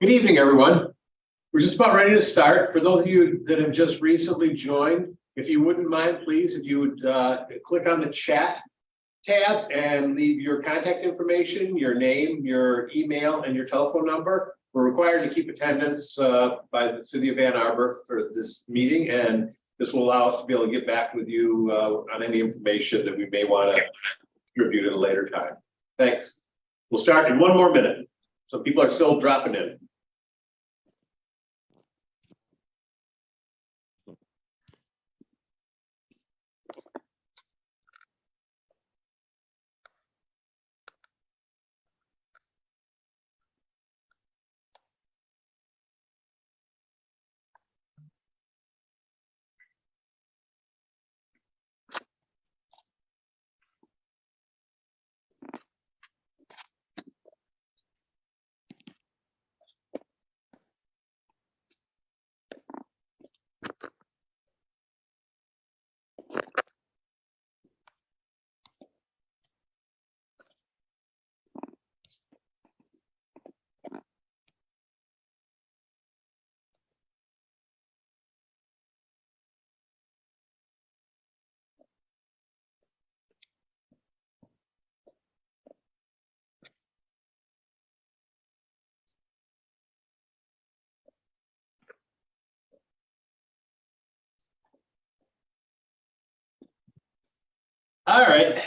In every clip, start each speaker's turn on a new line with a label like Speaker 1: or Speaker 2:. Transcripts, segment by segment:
Speaker 1: Good evening, everyone. We're just about ready to start. For those of you that have just recently joined, if you wouldn't mind, please, if you would click on the chat tab and leave your contact information, your name, your email, and your telephone number. We're required to keep attendance by the city of Ann Arbor for this meeting, and this will allow us to be able to get back with you on any information that we may want to distribute at a later time. Thanks. We'll start in one more minute. So people are still dropping in. All right.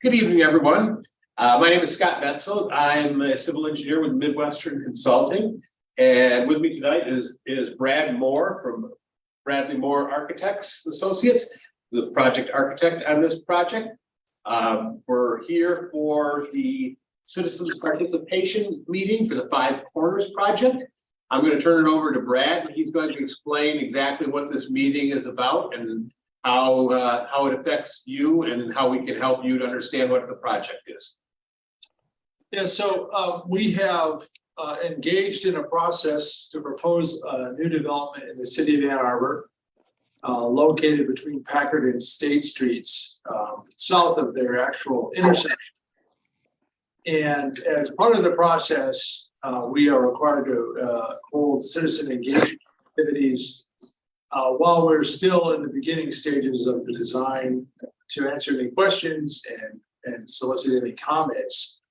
Speaker 1: Good evening, everyone. My name is Scott Betzel. I'm a civil engineer with Midwestern Consulting. And with me tonight is Brad Moore from Bradley Moore Architects Associates, the project architect on this project. We're here for the citizens participation meeting for the Five Corners project. I'm going to turn it over to Brad. He's going to explain exactly what this meeting is about and how it affects you and how we can help you to understand what the project is.
Speaker 2: Yeah, so we have engaged in a process to propose a new development in the city of Ann Arbor, located between Packard and State Streets, south of their actual intersection. And as part of the process, we are required to hold citizen engagement activities while we're still in the beginning stages of the design to answer any questions and solicit any comments.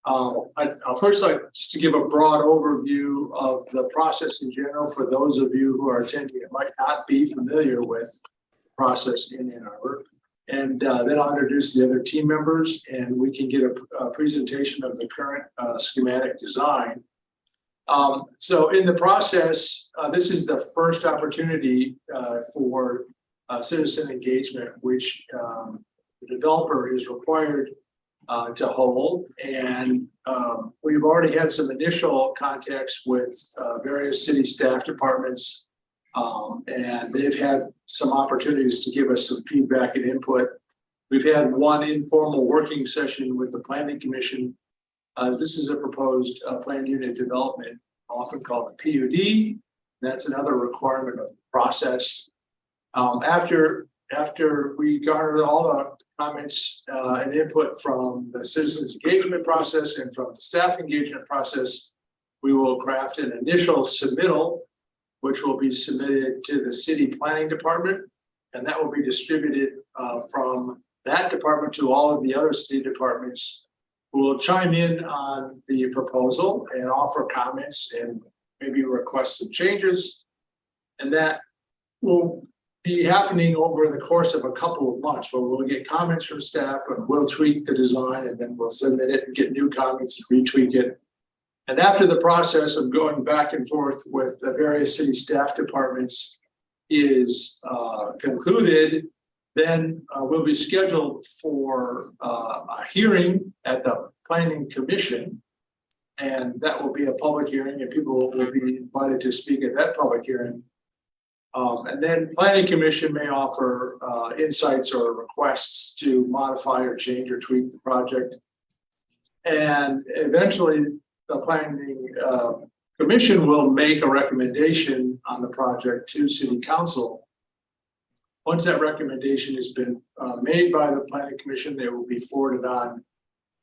Speaker 2: I'll first like just to give a broad overview of the process in general for those of you who are attending and might not be familiar with the process in Ann Arbor. And then I'll introduce the other team members and we can get a presentation of the current schematic design. So in the process, this is the first opportunity for citizen engagement, which the developer is required to hold. And we've already had some initial contacts with various city staff departments, and they've had some opportunities to give us some feedback and input. We've had one informal working session with the Planning Commission. This is a proposed planned unit development, often called a PUD. That's another requirement of the process. After we garnered all the comments and input from the citizens engagement process and from the staff engagement process, we will craft an initial submittal, which will be submitted to the city planning department, and that will be distributed from that department to all of the other city departments who will chime in on the proposal and offer comments and maybe request some changes. And that will be happening over the course of a couple of months, where we'll get comments from staff and we'll tweak the design, and then we'll submit it and get new comments and retweak it. And after the process of going back and forth with the various city staff departments is concluded, then we'll be scheduled for a hearing at the Planning Commission, and that will be a public hearing, and people will be invited to speak at that public hearing. And then Planning Commission may offer insights or requests to modify or change or tweak the project. And eventually the Planning Commission will make a recommendation on the project to City Council. Once that recommendation has been made by the Planning Commission, they will be forwarded on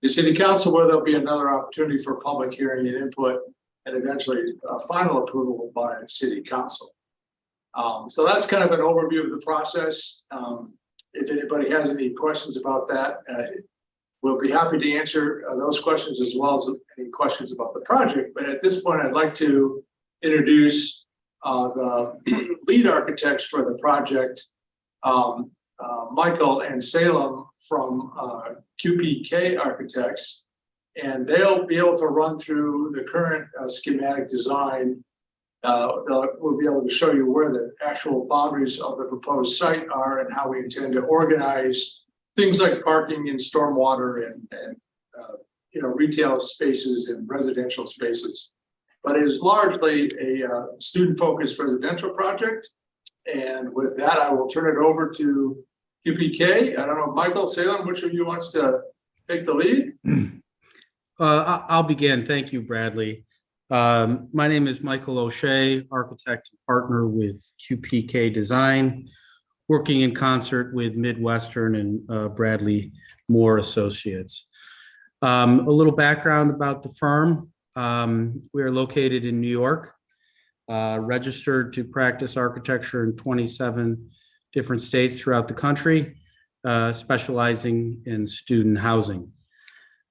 Speaker 2: the City Council, where there'll be another opportunity for public hearing and input. and eventually final approval by city council. So that's kind of an overview of the process. If anybody has any questions about that, we'll be happy to answer those questions as well as any questions about the project. But at this point, I'd like to introduce the lead architects for the project, Michael and Salem from QPK Architects, and they'll be able to run through the current schematic design. We'll be able to show you where the actual boundaries of the proposed site are and how we intend to organize things like parking and stormwater and retail spaces and residential spaces. But it is largely a student-focused residential project. And with that, I will turn it over to QPK. I don't know, Michael, Salem, which of you wants to take the lead?
Speaker 3: I'll begin. Thank you, Bradley. My name is Michael O'Shea, architect and partner with QPK Design, working in concert with Midwestern and Bradley Moore Associates. A little background about the firm. We are located in New York, registered to practice architecture in 27 different states throughout the country, specializing in student housing.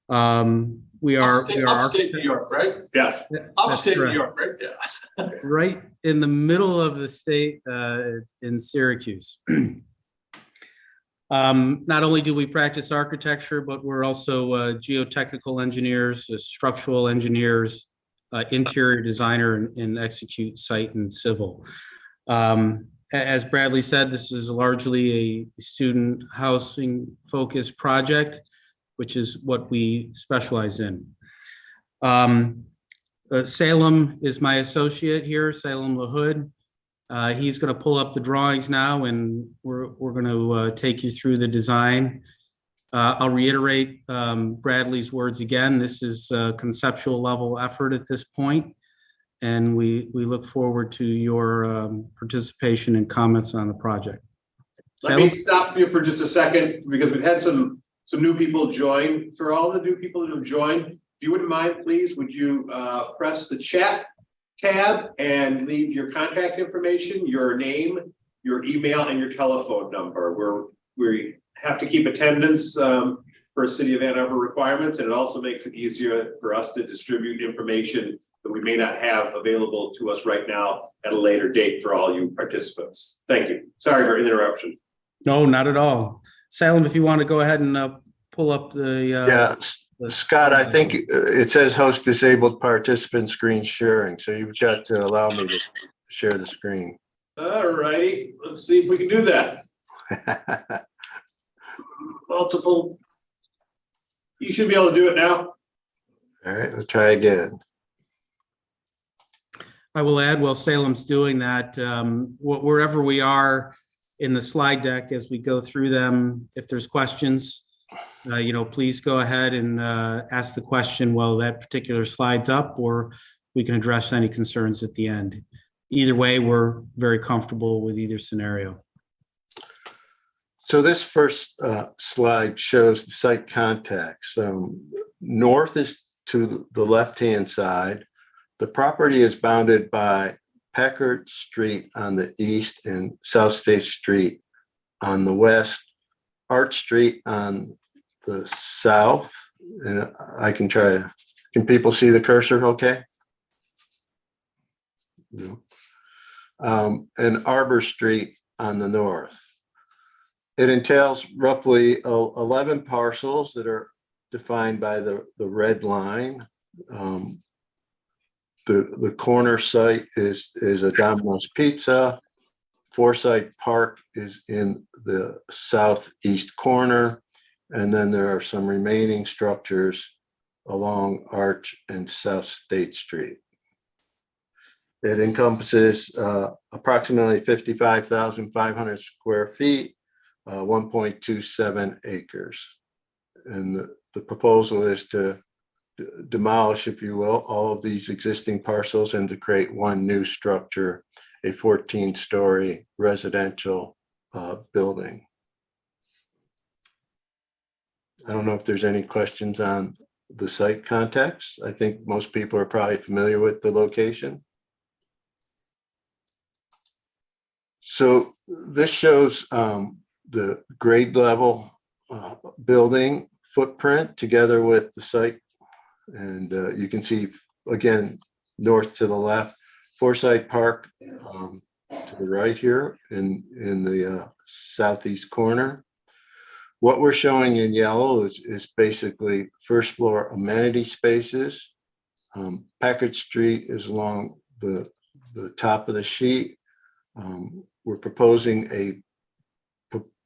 Speaker 3: We are
Speaker 2: upstate New York, right?
Speaker 1: Yes.
Speaker 2: Upstate New York, right? Yeah.
Speaker 3: Right in the middle of the state, in Syracuse. Not only do we practice architecture, but we're also geotechnical engineers, structural engineers, interior designer, and execute site and civil. As Bradley said, this is largely a student housing focused project, which is what we specialize in. Salem is my associate here, Salem LaHood. He's going to pull up the drawings now, and we're going to take you through the design. I'll reiterate Bradley's words again. This is a conceptual level effort at this point, and we look forward to your participation and comments on the project.
Speaker 1: Let me stop you for just a second, because we've had some new people join. For all the new people that have joined, if you wouldn't mind, please, would you press the chat tab and leave your contact information, your name, your email, and your telephone number. We have to keep attendance for City of Ann Arbor requirements, and it also makes it easier for us to distribute information that we may not have available to us right now at a later date for all you participants. Thank you. Sorry for interruption.
Speaker 3: No, not at all. Salem, if you want to go ahead and pull up the
Speaker 4: Scott, I think it says host disabled participant screen sharing, so you've got to allow me to share the screen.
Speaker 1: All righty, let's see if we can do that. Multiple. You should be able to do it now.
Speaker 4: All right, we'll try again.
Speaker 3: I will add, while Salem's doing that, wherever we are in the slide deck as we go through them, if there's questions, please go ahead and ask the question while that particular slide's up, or we can address any concerns at the end. Either way, we're very comfortable with either scenario.
Speaker 4: So this first slide shows the site context. North is to the left-hand side. The property is bounded by Packard Street on the east and South State Street on the west, Arch Street on the south, and I can try. Can people see the cursor okay? No. And Arbor Street on the north. It entails roughly 11 parcels that are defined by the red line. The corner site is a Domino's Pizza. Forsyth Park is in the southeast corner. And then there are some remaining structures along Arch and South State Street. It encompasses approximately 55,500 square feet, 1.27 acres. And the proposal is to demolish, if you will, all of these existing parcels and to create one new structure, a 14-story residential building. I don't know if there's any questions on the site context. I think most people are probably familiar with the location. So this shows the grade level building footprint together with the site. And you can see, again, north to the left, Forsyth Park to the right here in the southeast corner. What we're showing in yellow is basically first floor amenity spaces. Packard Street is along the top of the sheet. We're proposing a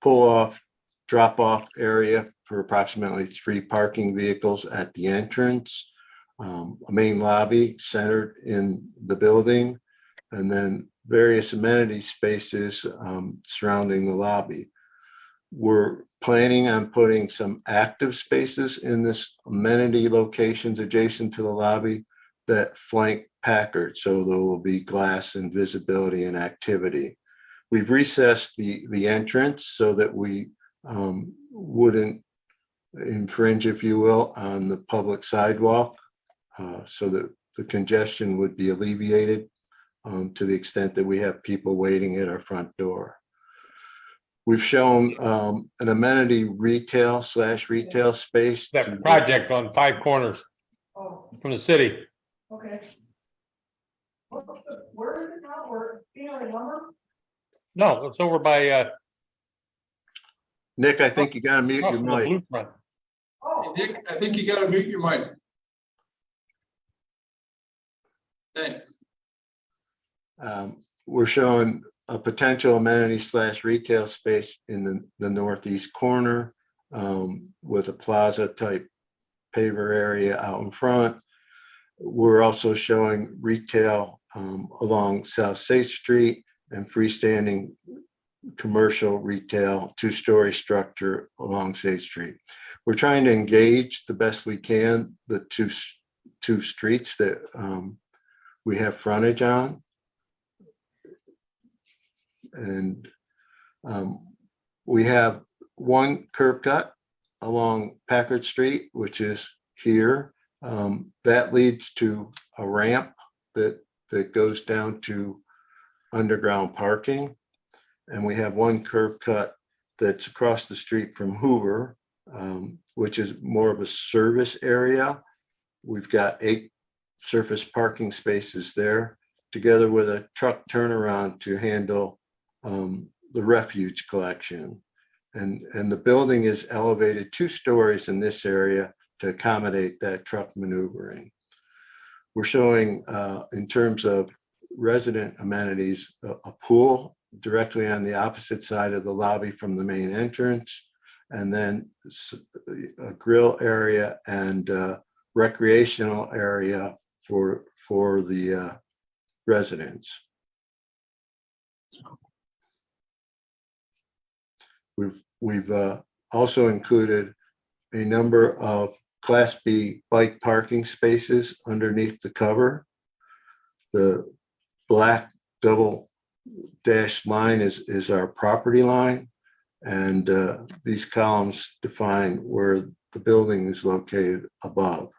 Speaker 4: pull-off, drop-off area for approximately 3 parking vehicles at the entrance, a main lobby centered in the building, and then various amenity spaces surrounding the lobby. We're planning on putting some active spaces in this amenity locations adjacent to the lobby that flank Packard, so there will be glass and visibility and activity. We've recessed the entrance so that we wouldn't infringe, if you will, on the public sidewalk, so that the congestion would be alleviated to the extent that we have people waiting at our front door. We've shown an amenity retail space.
Speaker 5: That project on 5 corners from the city.
Speaker 6: Okay. Where is it now? Where, you know, the number?
Speaker 5: No, it's over by
Speaker 4: Nick, I think you gotta mute your
Speaker 5: across from the
Speaker 4: mic.
Speaker 5: blue front.
Speaker 6: Oh,
Speaker 2: Nick, I think you gotta mute your mic. Thanks.
Speaker 4: We're showing a potential amenity / retail space in the northeast corner with a plaza type paver area out in front. We're also showing retail along South 6th Street and freestanding commercial retail 2-story structure along 6th Street. We're trying to engage the best we can the two streets that we have frontage on. And we have one curb cut along Packard Street, which is here. That leads to a ramp that goes down to underground parking. And we have one curb cut that's across the street from Hoover, which is more of a service area. We've got 8 surface parking spaces there, together with a truck turnaround to handle the refuge collection. And the building is elevated 2 stories in this area to accommodate that truck maneuvering. We're showing, in terms of resident amenities, a pool directly on the opposite side of the lobby from the main entrance, and then a grill area and recreational area for the residents. We've also included a number of Class B bike parking spaces underneath the cover. The black double dashed line is our property line, and these columns define where the building is located above.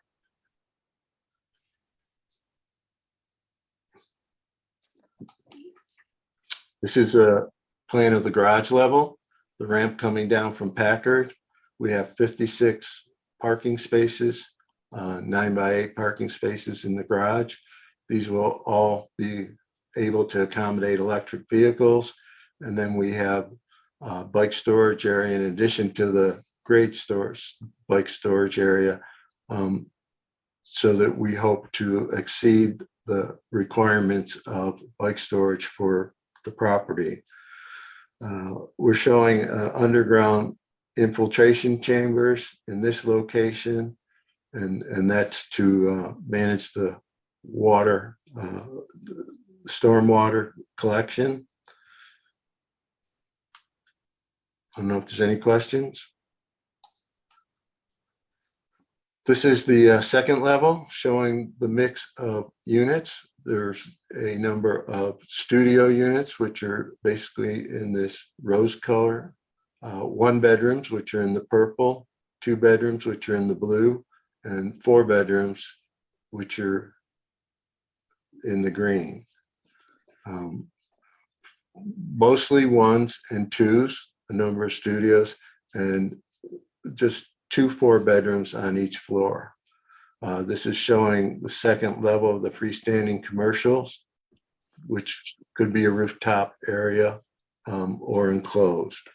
Speaker 4: This is a plan of the garage level, the ramp coming down from Packard. We have 56 parking spaces, 9x8 parking spaces in the garage. These will all be able to accommodate electric vehicles. And then we have a bike storage area in addition to the grade stores, bike storage area, so that we hope to exceed the requirements of bike storage for the property. We're showing underground infiltration chambers in this location, and that's to manage the water, stormwater collection. I don't know if there's any questions. This is the second level showing the mix of units. There's a number of studio units, which are basically in this rose color, 1 bedrooms, which are in the purple, 2 bedrooms, which are in the blue, and 4 bedrooms, which are in the green. Mostly 1s and 2s, a number of studios, and just 2 4-bedrooms on each floor. This is showing the second level of the freestanding commercials, which could be a rooftop area or enclosed.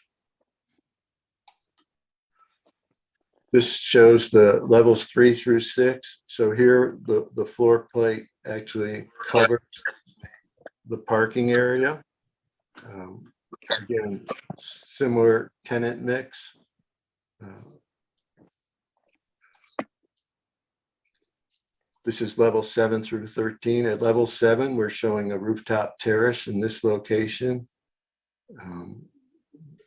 Speaker 4: This shows the levels 3 through 6. So here the floor plate actually covers the parking area. Again, similar tenant mix. This is level 7 through 13. At level 7, we're showing a rooftop terrace in this location.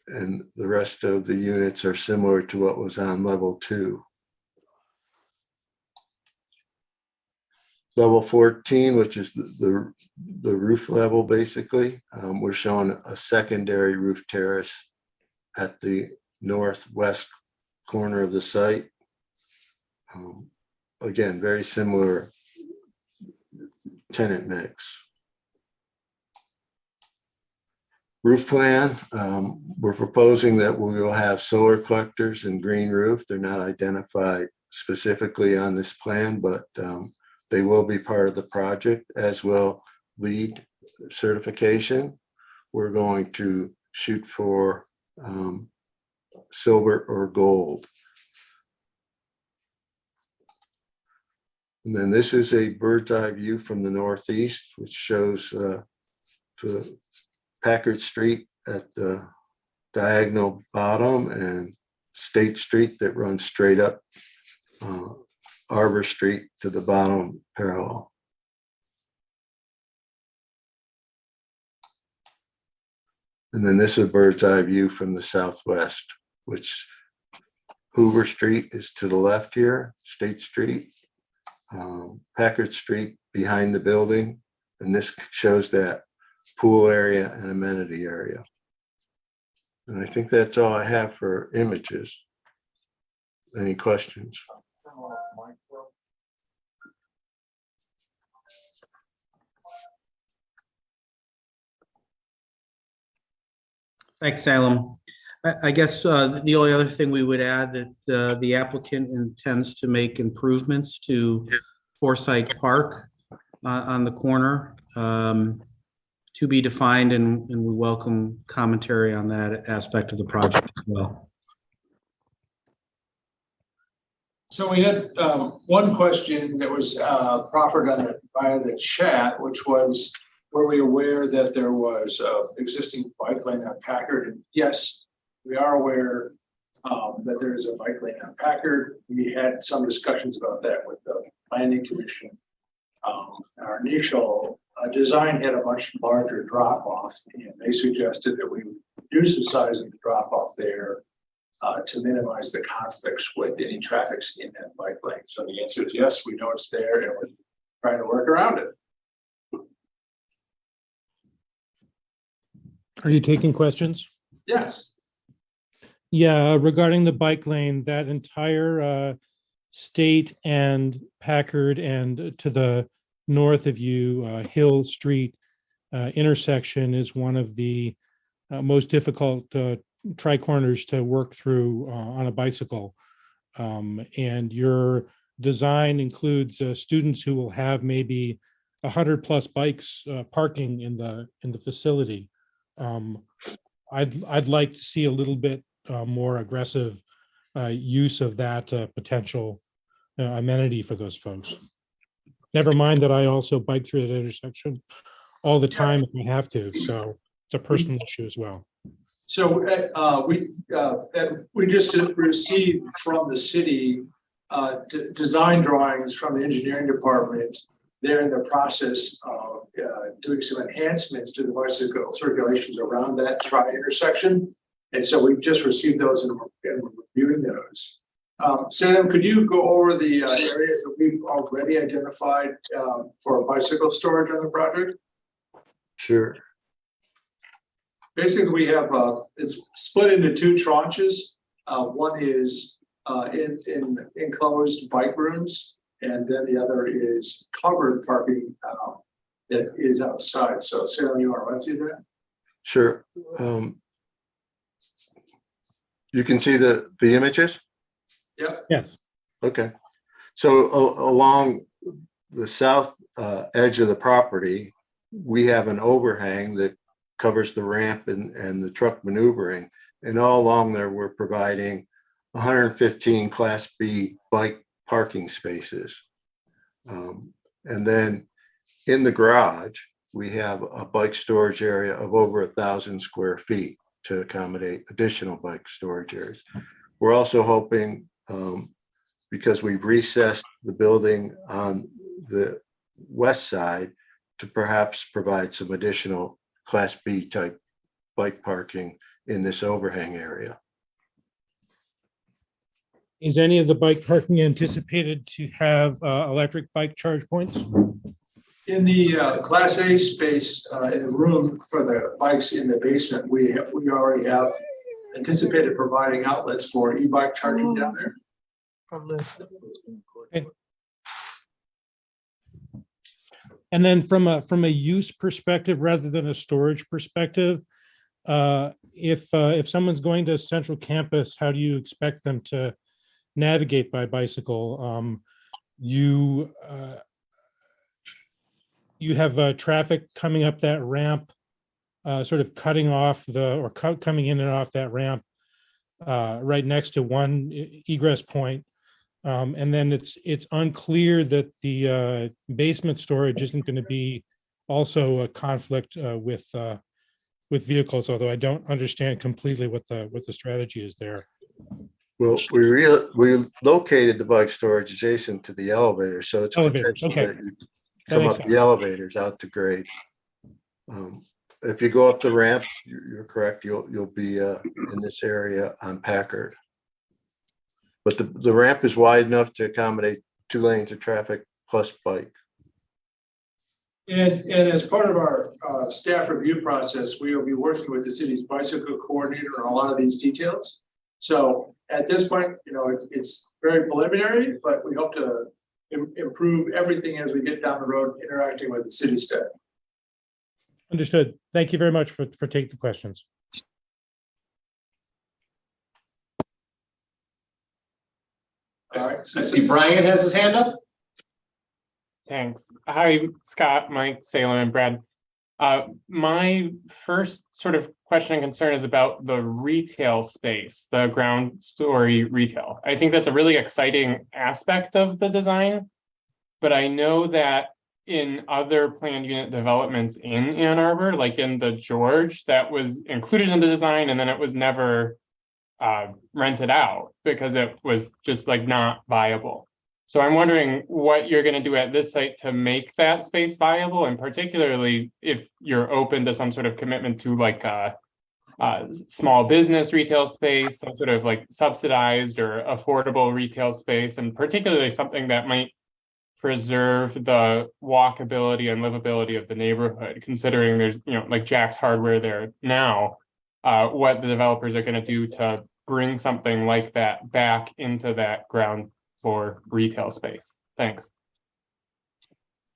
Speaker 4: And the rest of the units are similar to what was on level 2. Level 14, which is the roof level, basically, we're showing a secondary roof terrace at the northwest corner of the site. Again, very similar tenant mix. Roof plan, we're proposing that we will have solar collectors and green roof. They're not identified specifically on this plan, but they will be part of the project, as will LEED certification. We're going to shoot for silver or gold. And then this is a bird's eye view from the northeast, which shows the Packard Street at the diagonal bottom and State Street that runs straight up Arbor Street to the bottom parallel. And then this is a bird's eye view from the southwest, which Hoover Street is to the left here, State Street, Packard Street behind the building, and this shows that pool area and amenity area. And I think that's all I have for images. Any questions?
Speaker 3: Thanks, Salem. I guess the only other thing we would add that the applicant intends to make improvements to Forsyth Park on the corner to be defined, and we welcome commentary on that aspect of the project as well.
Speaker 2: So we had one question that was proffered on via the chat, which was, were we aware that there was existing bike lane on Packard? And yes, we are aware that there is a bike lane on Packard. We had some discussions about that with the planning commission. Our initial design had a much larger drop off, and they suggested that we reduce the size of the drop off there to minimize the conflicts with any traffic in that bike lane. So the answer is yes, we know it's there and we're trying to work around it.
Speaker 7: Are you taking questions?
Speaker 2: Yes.
Speaker 7: Yeah, regarding the bike lane, that entire State and Packard and to the north of you, Hill Street intersection is one of the most difficult tri-corners to work through on a bicycle. And your design includes students who will have maybe 100+ bikes parking in the facility. I'd like to see a little bit more aggressive use of that potential amenity for those folks. Never mind that I also bike through that intersection all the time if I have to, so it's a personal issue as well.
Speaker 2: So we just received from the city design drawings from the engineering department. They're in the process of doing some enhancements to the bicycle circulations around that tri-intersection. And so we've just received those and we're reviewing those. Sam, could you go over the areas that we've already identified for bicycle storage on the project?
Speaker 4: Sure.
Speaker 2: Basically, we have it's split into two tranches. One is in enclosed bike rooms. And then the other is covered parking that is outside. So Sarah, you want to run through that?
Speaker 4: Sure. You can see the images?
Speaker 7: Yes.
Speaker 4: Okay. So along the south edge of the property, we have an overhang that covers the ramp and the truck maneuvering. And all along there, we're providing 115 Class B bike parking spaces. And then in the garage, we have a bike storage area of over 1,000 square feet to accommodate additional bike storage areas. We're also hoping, because we've recessed the building on the west side, to perhaps provide some additional Class B type bike parking in this overhang area.
Speaker 7: Is any of the bike parking anticipated to have electric bike charge points?
Speaker 2: In the Class A space, in the room for the bikes in the basement, we already have anticipated providing outlets for e-bike charging down there.
Speaker 7: And then from a use perspective, rather than a storage perspective, if someone's going to Central Campus, how do you expect them to navigate by bicycle? You have traffic coming up that ramp, sort of cutting off coming in and off that ramp right next to one egress point. And then it's unclear that the basement storage isn't going to be also a conflict with vehicles, although I don't understand completely what the strategy is there.
Speaker 4: Well, we located the bike storage adjacent to the elevator, so it's
Speaker 7: Elevators,
Speaker 4: potential
Speaker 7: okay.
Speaker 4: that you
Speaker 7: That
Speaker 4: come
Speaker 7: makes
Speaker 4: up
Speaker 7: sense.
Speaker 4: the elevators out to grade. If you go up the ramp, you're correct, you'll be in this area on Packard. But the ramp is wide enough to accommodate 2 lanes of traffic plus bike.
Speaker 2: And as part of our staff review process, we will be working with the city's bicycle coordinator on a lot of these details. So at this point, it's very preliminary, but we hope to improve everything as we get down the road interacting with the city staff.
Speaker 7: Understood. Thank you very much for taking the questions.
Speaker 2: All right.
Speaker 1: I see Brian has his hand up.
Speaker 8: Thanks. Hi, Scott, Mike, Salem, and Brad. My first sort of question and concern is about the retail space, the ground story retail. I think that's a really exciting aspect of the design, but I know that in other planned unit developments in Ann Arbor, like in the George, that was included in the design and then it was never rented out because it was just like not viable. So I'm wondering what you're going to do at this site to make that space viable, and particularly if you're open to some sort of commitment to like a small business retail space, some sort of like subsidized or affordable retail space, and particularly something that might preserve the walkability and livability of the neighborhood, considering there's, like Jack's Hardware there now, what the developers are going to do to bring something like that back into that ground floor retail space. Thanks.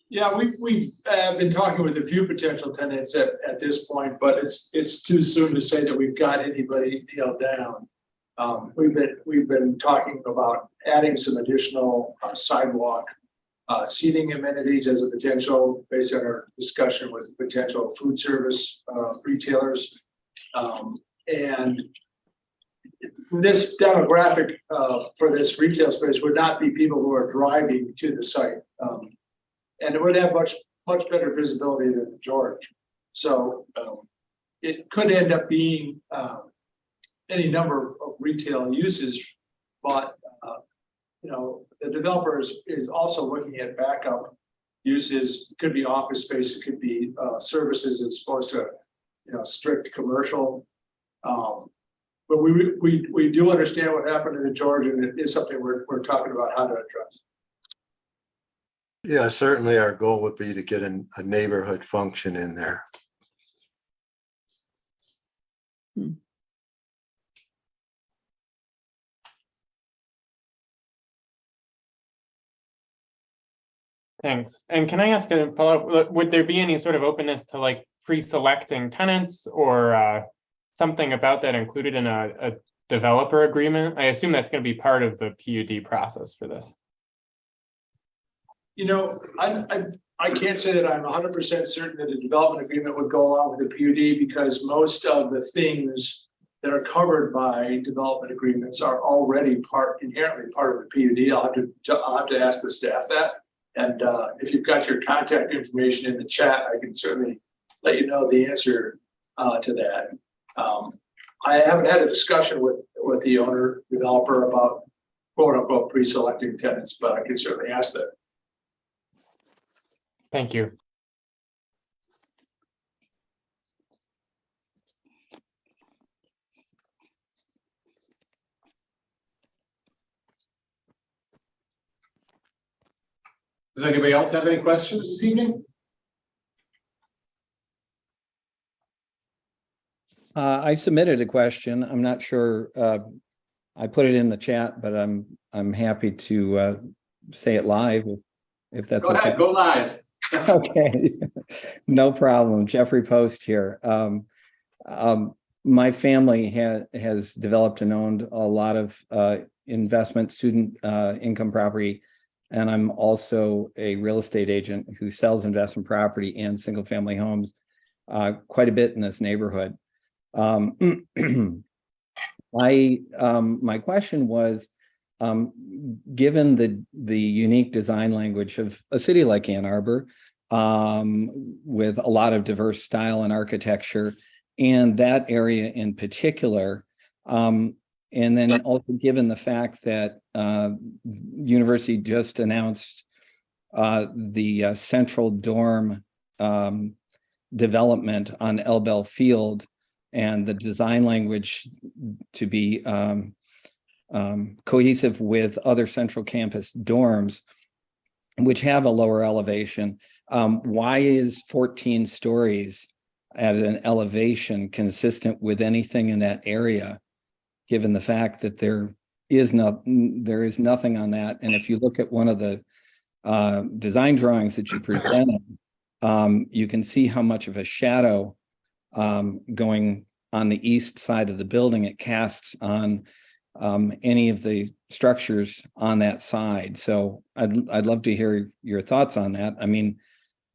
Speaker 2: Yeah, we've been talking with a few potential tenants at this point, but it's too soon to say that we've got anybody nailed down. We've been talking about adding some additional sidewalk seating amenities as a potential, based on our discussion with potential food service retailers. And this demographic for this retail space would not be people who are driving to the site. And it would have much better visibility than the George. So it could end up being any number of retail uses, but the developer is also looking at backup uses. It could be office space, it could be services as opposed to strict commercial. But we do understand what happened in the George, and it is something we're talking about how to address.
Speaker 4: Yeah, certainly our goal would be to get a neighborhood function in there.
Speaker 8: Thanks. And can I ask a follow-up? Would there be any sort of openness to like pre-selecting tenants or something about that included in a developer agreement? I assume that's going to be part of the PUD process for this.
Speaker 2: You know, I can't say that I'm 100% certain that a development agreement would go along with the PUD because most of the things that are covered by development agreements are already inherently part of the PUD. I'll have to ask the staff that. And if you've got your contact information in the chat, I can certainly let you know the answer to that. I haven't had a discussion with the owner developer about quote unquote pre-selecting tenants, but I can certainly ask that.
Speaker 8: Thank you.
Speaker 1: Does anybody else have any questions this evening?
Speaker 9: I submitted a question. I'm not sure. I put it in the chat, but I'm happy to say it live if that's
Speaker 1: Go
Speaker 9: okay.
Speaker 1: ahead, go live.
Speaker 9: Okay, no problem. Jeffrey Post here. My family has developed and owned a lot of investment student income property, and I'm also a real estate agent who sells investment property and single family homes quite a bit in this neighborhood. My question was, given the unique design language of a city like Ann Arbor, with a lot of diverse style and architecture, and that area in particular, and then also given the fact that university just announced the central dorm development on Elbel Field, and the design language to be cohesive with other central campus dorms, which have a lower elevation. Why is 14 stories at an elevation consistent with anything in that area, given the fact that there is nothing on that? And if you look at one of the design drawings that you presented, you can see how much of a shadow going on the east side of the building it casts on any of the structures on that side. So I'd love to hear your thoughts on that. I mean,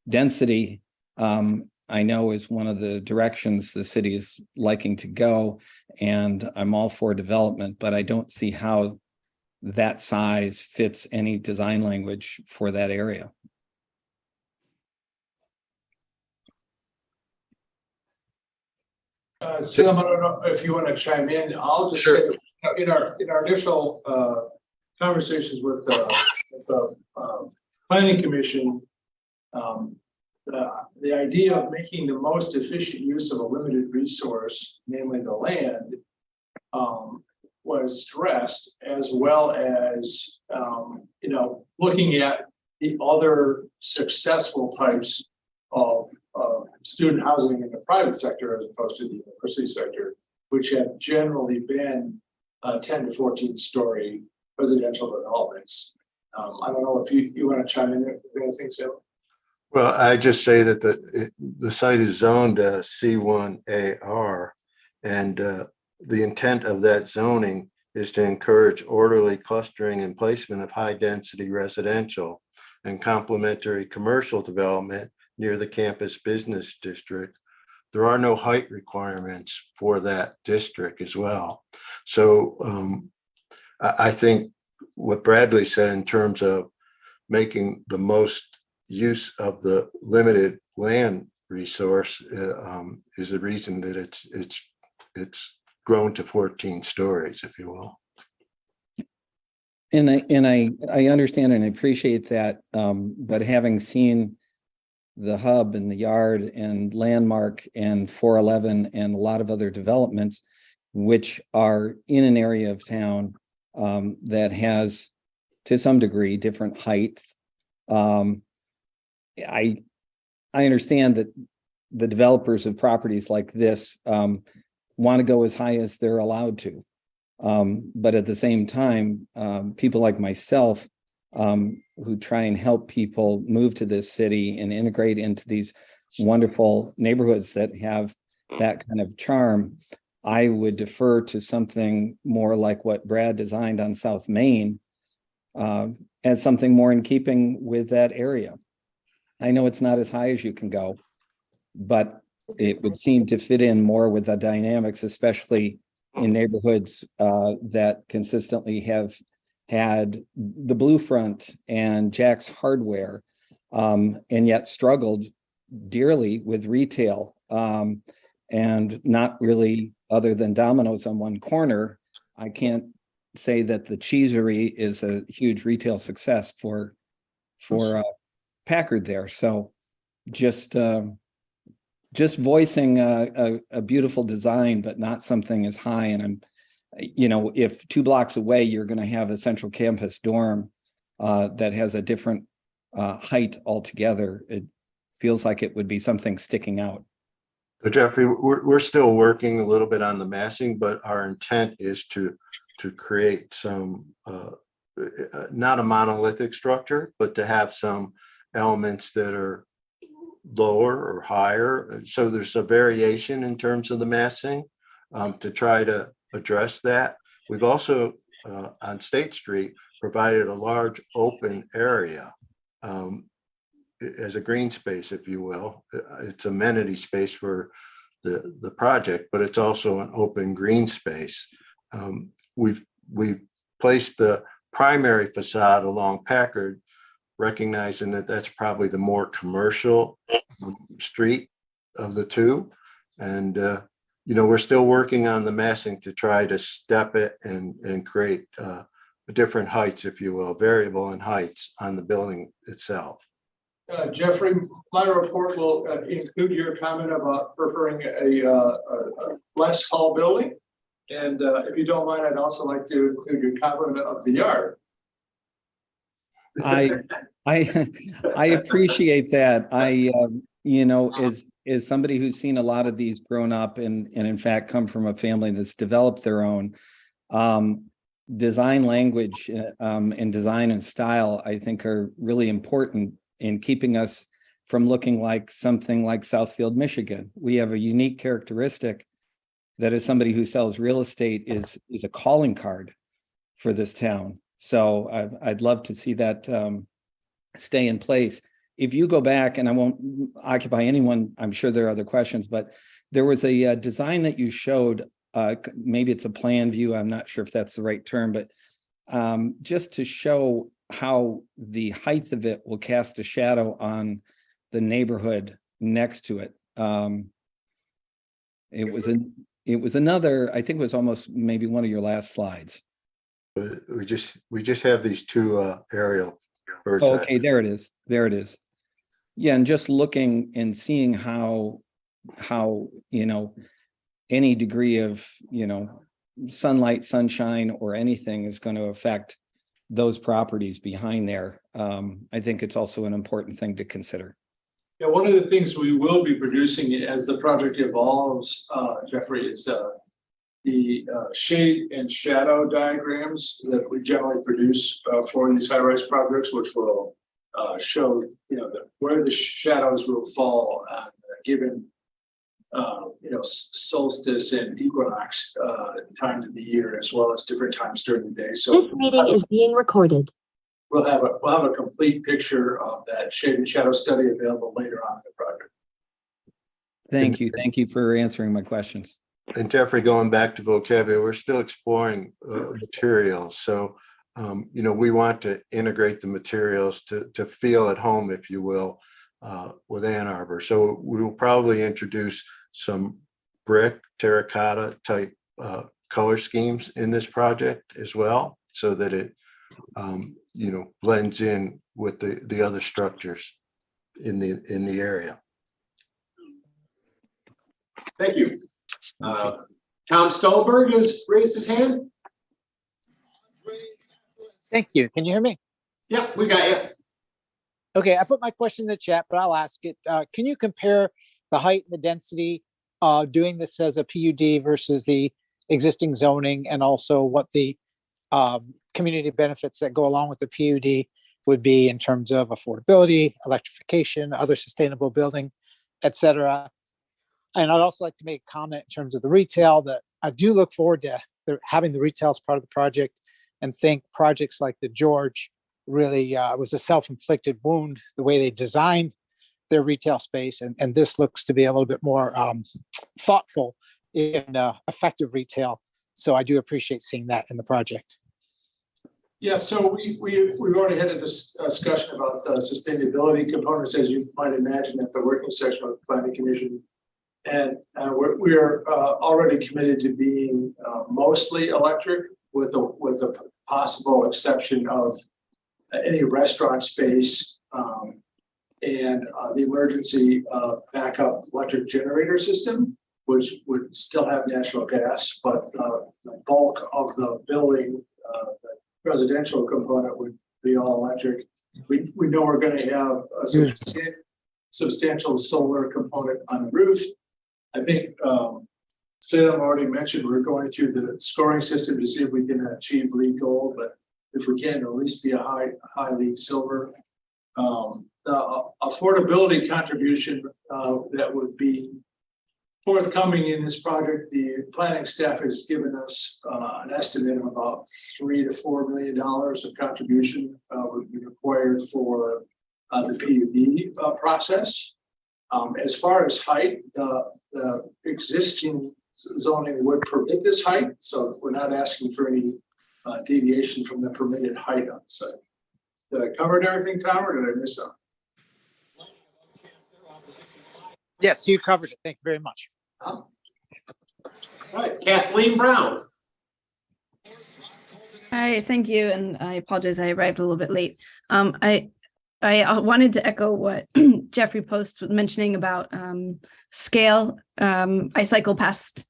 Speaker 9: density, I know is one of the directions the city is liking to go, and I'm all for development, but I don't see how that size fits any design language for that area.
Speaker 2: Sam, I don't know if you want to chime in. I'll just say, in our initial conversations with the planning commission, the idea of making the most efficient use of a limited resource, namely the land, was stressed, as well as looking at the other successful types of student housing in the private sector as opposed to the university sector, which have generally been 10 to 14 story residential developments. I don't know if you want to chime in there with anything, Sam?
Speaker 4: Well, I just say that the site is zoned C1AR, and the intent of that zoning is to encourage orderly clustering and placement of high density residential and complementary commercial development near the campus business district. There are no height requirements for that district as well. So I think what Bradley said in terms of making the most use of the limited land resource is the reason that it's grown to 14 stories, if you will.
Speaker 9: And I understand and appreciate that, but having seen the hub and the yard and Landmark and 411 and a lot of other developments, which are in an area of town that has, to some degree, different heights. I understand that the developers of properties like this want to go as high as they're allowed to. But at the same time, people like myself who try and help people move to this city and integrate into these wonderful neighborhoods that have that kind of charm. I would defer to something more like what Brad designed on South Main, as something more in keeping with that area. I know it's not as high as you can go, but it would seem to fit in more with the dynamics, especially in neighborhoods that consistently have had the Blue Front and Jack's Hardware, and yet struggled dearly with retail, and not really, other than Domino's on one corner. I can't say that the Cheesery is a huge retail success for Packard there. So just voicing a beautiful design, but not something as high. And I'm, if 2 blocks away, you're going to have a central campus dorm that has a different height altogether, it feels like it would be something sticking out.
Speaker 4: But Jeffrey, we're still working a little bit on the massing, but our intent is to create some, not a monolithic structure, but to have some elements that are lower or higher. So there's a variation in terms of the massing to try to address that. We've also, on State Street, provided a large open area as a green space, if you will. It's amenity space for the project, but it's also an open green space. We've placed the primary facade along Packard, recognizing that that's probably the more commercial street of the two. And, we're still working on the massing to try to step it and create different heights, if you will, variable in heights on the building itself.
Speaker 2: Jeffrey, my report will include your comment about preferring a less tall building. And if you don't mind, I'd also like to include your comment of the yard.
Speaker 9: I appreciate that. As somebody who's seen a lot of these grown up and in fact come from a family that's developed their own, design language and design and style, I think, are really important in keeping us from looking like something like Southfield, Michigan. We have a unique characteristic that, as somebody who sells real estate, is a calling card for this town. So I'd love to see that stay in place. If you go back, and I won't occupy anyone, I'm sure there are other questions, but there was a design that you showed, maybe it's a plan view, I'm not sure if that's the right term, but just to show how the height of it will cast a shadow on the neighborhood next to it. It was another, I think it was almost maybe one of your last slides.
Speaker 4: But we just have these two aerial birds.
Speaker 9: Oh, okay, there it is. There it is. Yeah, and just looking and seeing how any degree of sunlight, sunshine, or anything is going to affect those properties behind there. I think it's also an important thing to consider.
Speaker 2: Yeah, one of the things we will be producing as the project evolves, Jeffrey, is the shade and shadow diagrams that we generally produce for these high-rise projects, which will show where the shadows will fall on a given solstice and equinox times of the year, as well as different times during the day. So
Speaker 10: this meeting is being recorded.
Speaker 2: We'll have a complete picture of that shade and shadow study available later on in the project.
Speaker 9: Thank you for answering my questions.
Speaker 4: And Jeffrey, going back to vocabulary, we're still exploring materials. So, we want to integrate the materials to feel at home, if you will, with Ann Arbor. So we will probably introduce some brick, terracotta type color schemes in this project as well, so that it, blends in with the other structures in the area.
Speaker 1: Thank you. Tom Stolberg has raised his hand.
Speaker 11: Thank you. Can you hear me?
Speaker 1: Yeah, we got you.
Speaker 11: Okay, I put my question in the chat, but I'll ask it. Can you compare the height and the density doing this as a PUD versus the existing zoning, and also what the community benefits that go along with the PUD would be in terms of affordability, electrification, other sustainable building, et cetera. And I'd also like to make a comment in terms of the retail that I do look forward to having the retail as part of the project, and think projects like the George really was a self-inflicted wound, the way they designed their retail space. And this looks to be a little bit more thoughtful in effective retail. So I do appreciate seeing that in the project.
Speaker 2: Yeah, so we've already had a discussion about the sustainability components, as you might imagine, at the working session of the planning commission. And we're already committed to being mostly electric, with the possible exception of any restaurant space and the emergency backup electric generator system, which would still have natural gas, but the bulk of the building, the residential component, would be all electric. We know we're going to have a substantial solar component on the roof. I think Salem already mentioned we're going through the scoring system to see if we can achieve LEED Gold, but if we can, at least be a high LEED Silver. The affordability contribution that would be forthcoming in this project, the planning staff has given us an estimate of about $3 to $4 million of contribution would be required for the PUD process. As far as height, the existing zoning would permit this height, so we're not asking for any deviation from the permitted height on the site. Did I cover everything, Tom, or did I miss something?
Speaker 11: Yes, you covered it. Thank you very much.
Speaker 1: All right, Kathleen Brown.
Speaker 12: Hi, thank you, and I apologize, I arrived a little bit late. I wanted to echo what Jeffrey Post was mentioning about scale. I cycle past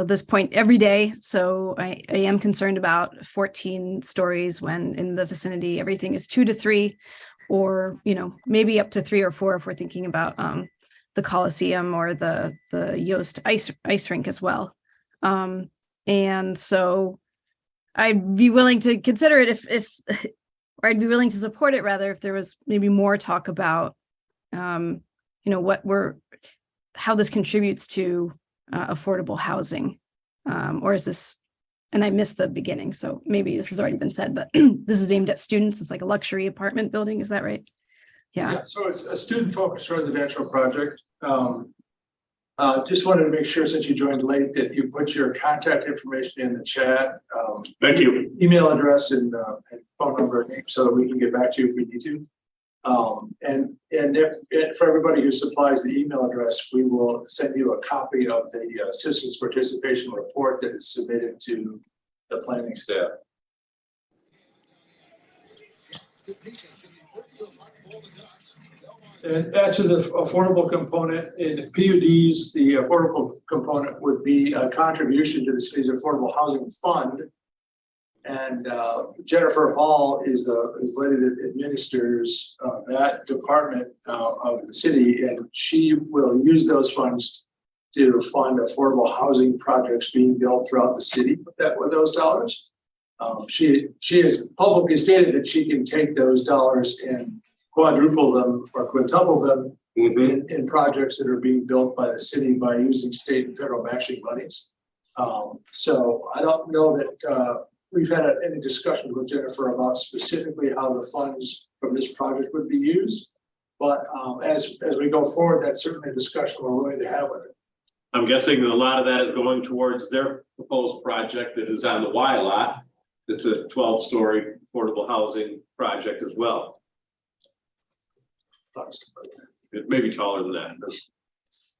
Speaker 12: this point every day, so I am concerned about 14 stories when in the vicinity everything is 2 to 3, or maybe up to 3 or 4 if we're thinking about the Coliseum or the Yost ice rink as well. And so I'd be willing to consider it or I'd be willing to support it rather if there was maybe more talk about how this contributes to affordable housing, or is this, and I missed the beginning, so maybe this has already been said, but this is aimed at students. It's like a luxury apartment building, is that right? Yeah,
Speaker 2: So it's a student-focused residential project. Just wanted to make sure, since you joined late, that you put your contact information in the chat.
Speaker 1: Thank you.
Speaker 2: Email address and phone number and name, so that we can get back to you if we need to. And if for everybody who supplies the email address, we will send you a copy of the citizens participation report that is submitted to the planning staff. And as to the affordable component in PUDs, the affordable component would be a contribution to the city's affordable housing fund. And Jennifer Hall is the lady that administers that department of the city, and she will use those funds to fund affordable housing projects being built throughout the city with those dollars. She has publicly stated that she can take those dollars and quadruple them or quintuple them in projects that are being built by the city by using state and federal matching monies. So I don't know that we've had any discussion with Jennifer about specifically how the funds from this project would be used. But as we go forward, that's certainly a discussion we're willing to have with it.
Speaker 1: I'm guessing that a lot of that is going towards their proposed project that is on the Y lot. It's a 12-story affordable housing project as well. It may be taller than that.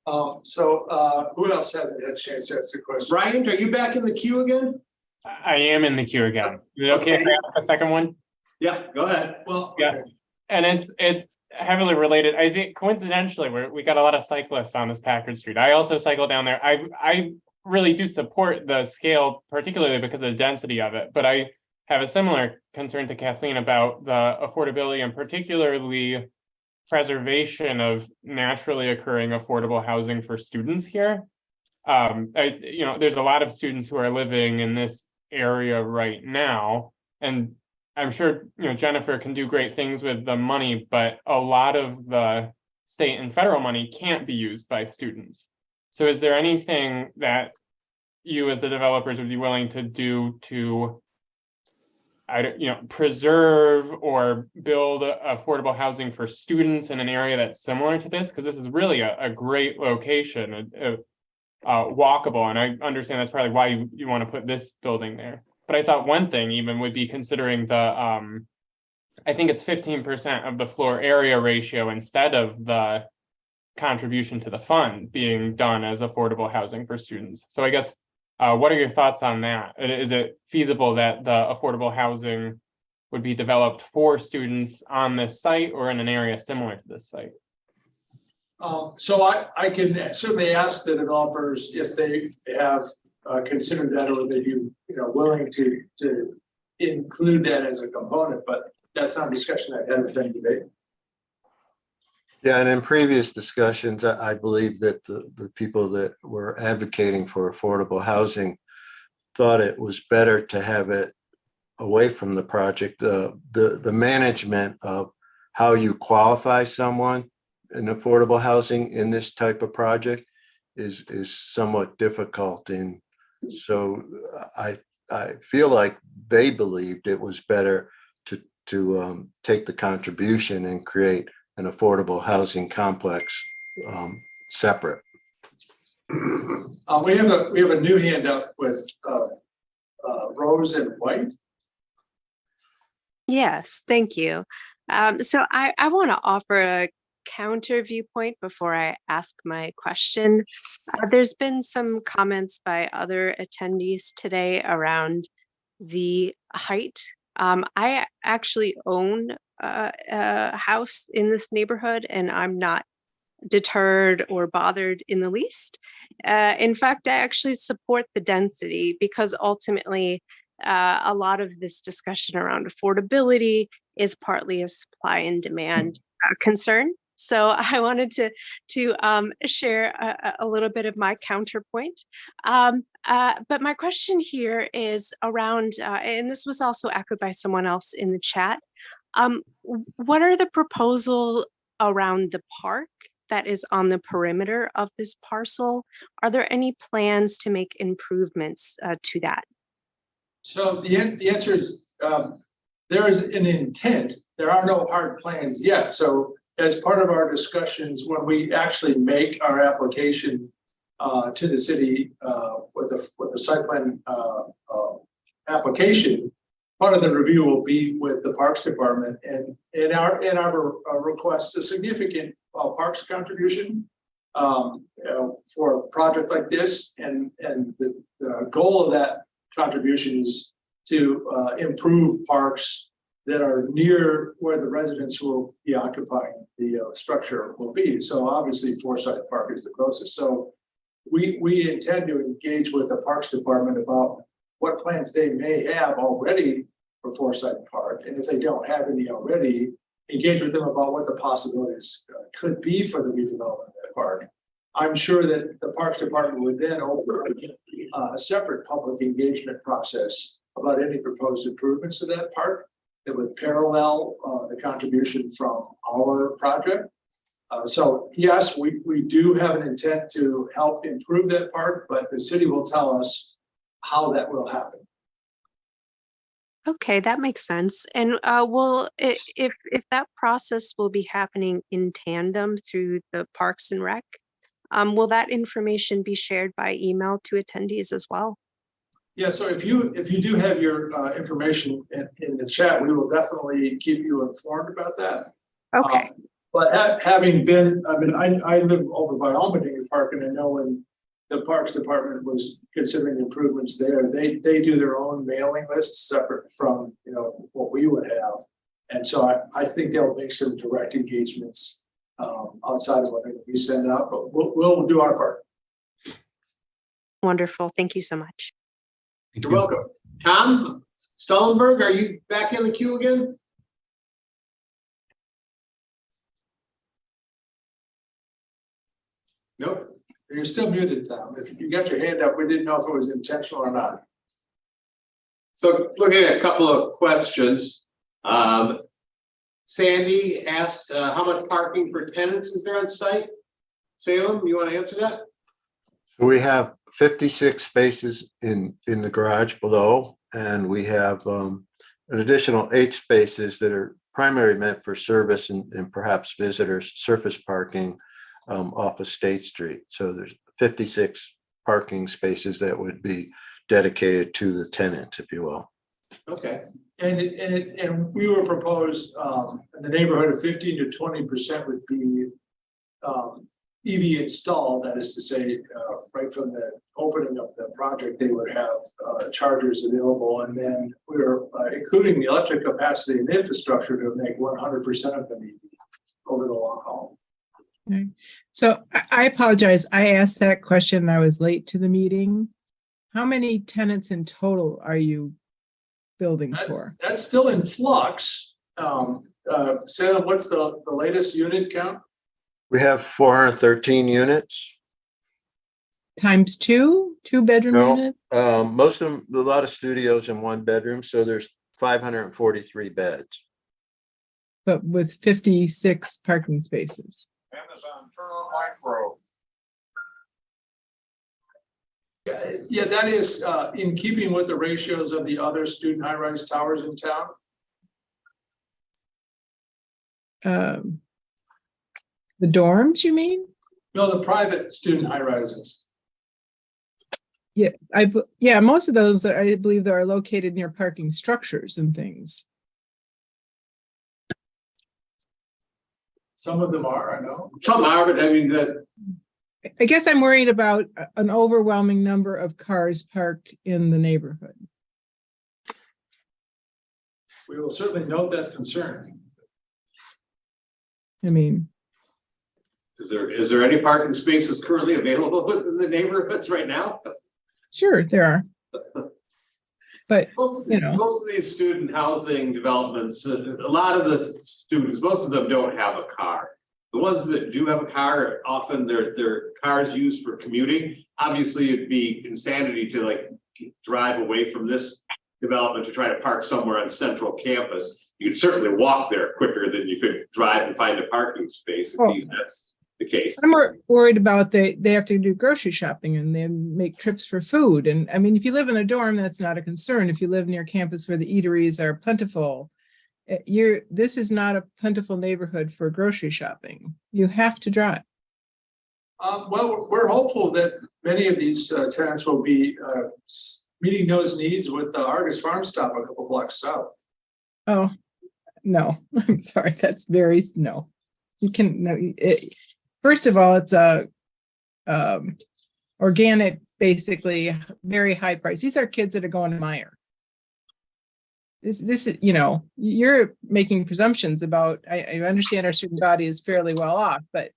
Speaker 2: Who else hasn't had a chance to ask the question?
Speaker 1: Brian, are you back in the queue again?
Speaker 8: I am in the queue again. Is it okay if I ask a second one?
Speaker 1: Yeah, go ahead.
Speaker 2: Well,
Speaker 8: Yeah.
Speaker 2: okay.
Speaker 8: And it's heavily related. I think coincidentally, we got a lot of cyclists on this Packard Street. I also cycle down there. I really do support the scale, particularly because of the density of it. But I have a similar concern to Kathleen about the affordability and particularly preservation of naturally occurring affordable housing for students here. There's a lot of students who are living in this area right now, and I'm sure, Jennifer can do great things with the money, but a lot of the state and federal money can't be used by students. So is there anything that you as the developers would be willing to do to preserve or build affordable housing for students in an area that's similar to this? Because this is really a great location, walkable, and I understand that's probably why you want to put this building there. But I thought one thing even would be considering the I think it's 15% of the floor area ratio instead of the contribution to the fund being done as affordable housing for students. So I guess what are your thoughts on that? Is it feasible that the affordable housing would be developed for students on this site or in an area similar to this site?
Speaker 2: So I can certainly ask the developers if they have considered that, or they be willing to include that as a component, but that's not a discussion I've had with them today.
Speaker 4: Yeah, and in previous discussions, I believe that the people that were advocating for affordable housing thought it was better to have it away from the project. The management of how you qualify someone in affordable housing in this type of project is somewhat difficult. And so I feel like they believed it was better to take the contribution and create an affordable housing complex separate.
Speaker 2: We have a new handout with Rose and White.
Speaker 13: Yes, thank you. So I want to offer a counter viewpoint before I ask my question. There's been some comments by other attendees today around the height. I actually own a house in this neighborhood, and I'm not deterred or bothered in the least. In fact, I actually support the density because ultimately a lot of this discussion around affordability is partly a supply and demand concern. So I wanted to share a little bit of my counterpoint. But my question here is around, and this was also echoed by someone else in the chat. What are the proposals around the park that is on the perimeter of this parcel? Are there any plans to make improvements to that?
Speaker 2: So the answer is there is an intent. There are no hard plans yet. So as part of our discussions, when we actually make our application to the city with the site plan application, part of the review will be with the Parks Department, and Ann Arbor requests a significant parks contribution for a project like this, and the goal of that contribution is to improve parks that are near where the residents who will be occupying the structure will be. So obviously Forsyth Park is the closest. So we intend to engage with the Parks Department about what plans they may have already for Forsyth Park. And if they don't have any already, engage with them about what the possibilities could be for the redevelopment of that park. I'm sure that the Parks Department would then open a separate public engagement process about any proposed improvements to that park that would parallel the contribution from our project. So yes, we do have an intent to help improve that park, but the city will tell us how that will happen.
Speaker 13: Okay, that makes sense. And if that process will be happening in tandem through the Parks and Rec, will that information be shared by email to attendees as well?
Speaker 2: Yeah, so if you do have your information in the chat, we will definitely keep you informed about that.
Speaker 13: Okay.
Speaker 2: But having been, I live over by Almadinger Park, and I know when the Parks Department was considering improvements there, they do their own mailing lists separate from what we would have, and so I think they'll make some direct engagements outside of what we send out, but we'll do our part.
Speaker 13: Wonderful. Thank you so much.
Speaker 1: You're welcome. Tom Stollenberg, are you back in the queue again? Nope.
Speaker 2: You're still muted, Tom. If you got your hand up, we didn't know if it was intentional or not.
Speaker 1: So looking at a couple of questions. Sandy asked, how much parking for tenants is there on site? Salem, you want to answer that?
Speaker 4: So we have 56 spaces in the garage below, and we have an additional 8 spaces that are primarily meant for service and perhaps visitors, surface parking off of State Street. So there's 56 parking spaces that would be dedicated to the tenants, if you will.
Speaker 1: Okay.
Speaker 2: And we were proposed, in the neighborhood of 15 to 20% would be EV installed, that is to say, right from the opening of the project, they would have chargers available. And then we were including the electric capacity and infrastructure to make 100% of them EV over the long haul.
Speaker 6: Okay. So I apologize. I asked that question. I was late to the meeting. How many tenants in total are you building for?
Speaker 2: That's still in flux. Sam, what's the latest unit count?
Speaker 4: We have 413 units.
Speaker 6: Times two-bedroom
Speaker 4: No,
Speaker 6: unit?
Speaker 4: most of them, a lot of studios in 1 bedroom, so there's 543 beds.
Speaker 6: But with 56 parking spaces.
Speaker 2: Amazon, turn on micro. Yeah, that is in keeping with the ratios of the other student high-rise towers in town.
Speaker 6: The dorms, you mean?
Speaker 2: No, the private student high-rises.
Speaker 6: Yeah, most of those are, I believe, they are located near parking structures and things.
Speaker 2: Some of them are, I know.
Speaker 1: Some are, but I mean,
Speaker 6: I guess I'm worried about an overwhelming number of cars parked in the neighborhood.
Speaker 2: We will certainly note that concern.
Speaker 6: I mean,
Speaker 1: is there any parking spaces currently available within the neighborhoods right now?
Speaker 6: sure, there are. But,
Speaker 1: Most
Speaker 6: you know.
Speaker 1: of these student housing developments, a lot of the students, most of them don't have a car. The ones that do have a car, often their cars used for commuting. Obviously, it'd be insanity to like drive away from this development to try to park somewhere on central campus. You could certainly walk there quicker than you could drive and find a parking space if that's the case.
Speaker 6: I'm more worried about they have to do grocery shopping and then make trips for food. And I mean, if you live in a dorm, that's not a concern. If you live near campus where the eateries are plentiful, this is not a plentiful neighborhood for grocery shopping. You have to drive.
Speaker 2: Well, we're hopeful that many of these tenants will be meeting those needs with the Argus Farm Stop a couple blocks south.
Speaker 6: Oh, no, I'm sorry. That's no. You can, no. First of all, it's a organic, basically very high price. These are kids that are going to Meijer. This is, you know, you're making presumptions about, I understand our student body is fairly well off, but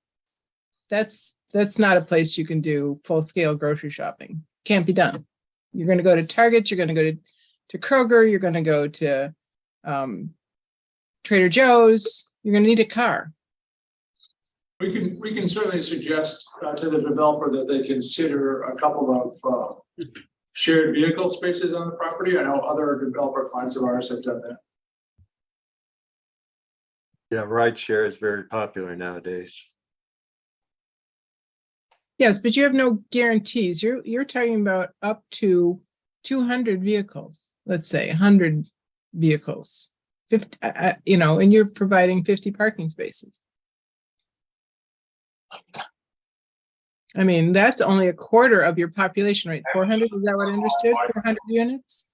Speaker 6: that's not a place you can do full-scale grocery shopping. Can't be done. You're going to go to Target, you're going to go to Kroger, you're going to go to Trader Joe's, you're going to need a car.
Speaker 2: We can certainly suggest to the developer that they consider a couple of shared vehicle spaces on the property. I know other developer clients of ours have done that.
Speaker 4: Yeah, rideshare is very popular nowadays.
Speaker 6: Yes, but you have no guarantees. You're talking about up to 200 vehicles, let's say 100 vehicles, 50, you know, and you're providing 50 parking spaces. I mean, that's only a quarter of your population, right? 400, is that what I understood? 400 units?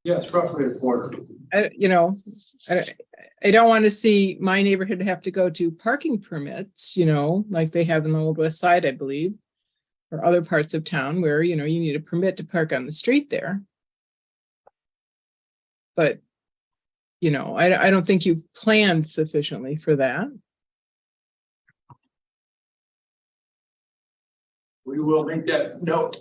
Speaker 2: Yes, roughly a quarter.
Speaker 6: I don't want to see my neighborhood have to go to parking permits, you know, like they have in the Old West Side, I believe, or other parts of town where, you know, you need a permit to park on the street there. But, you know, I don't think you planned sufficiently for that.
Speaker 2: We will make that note.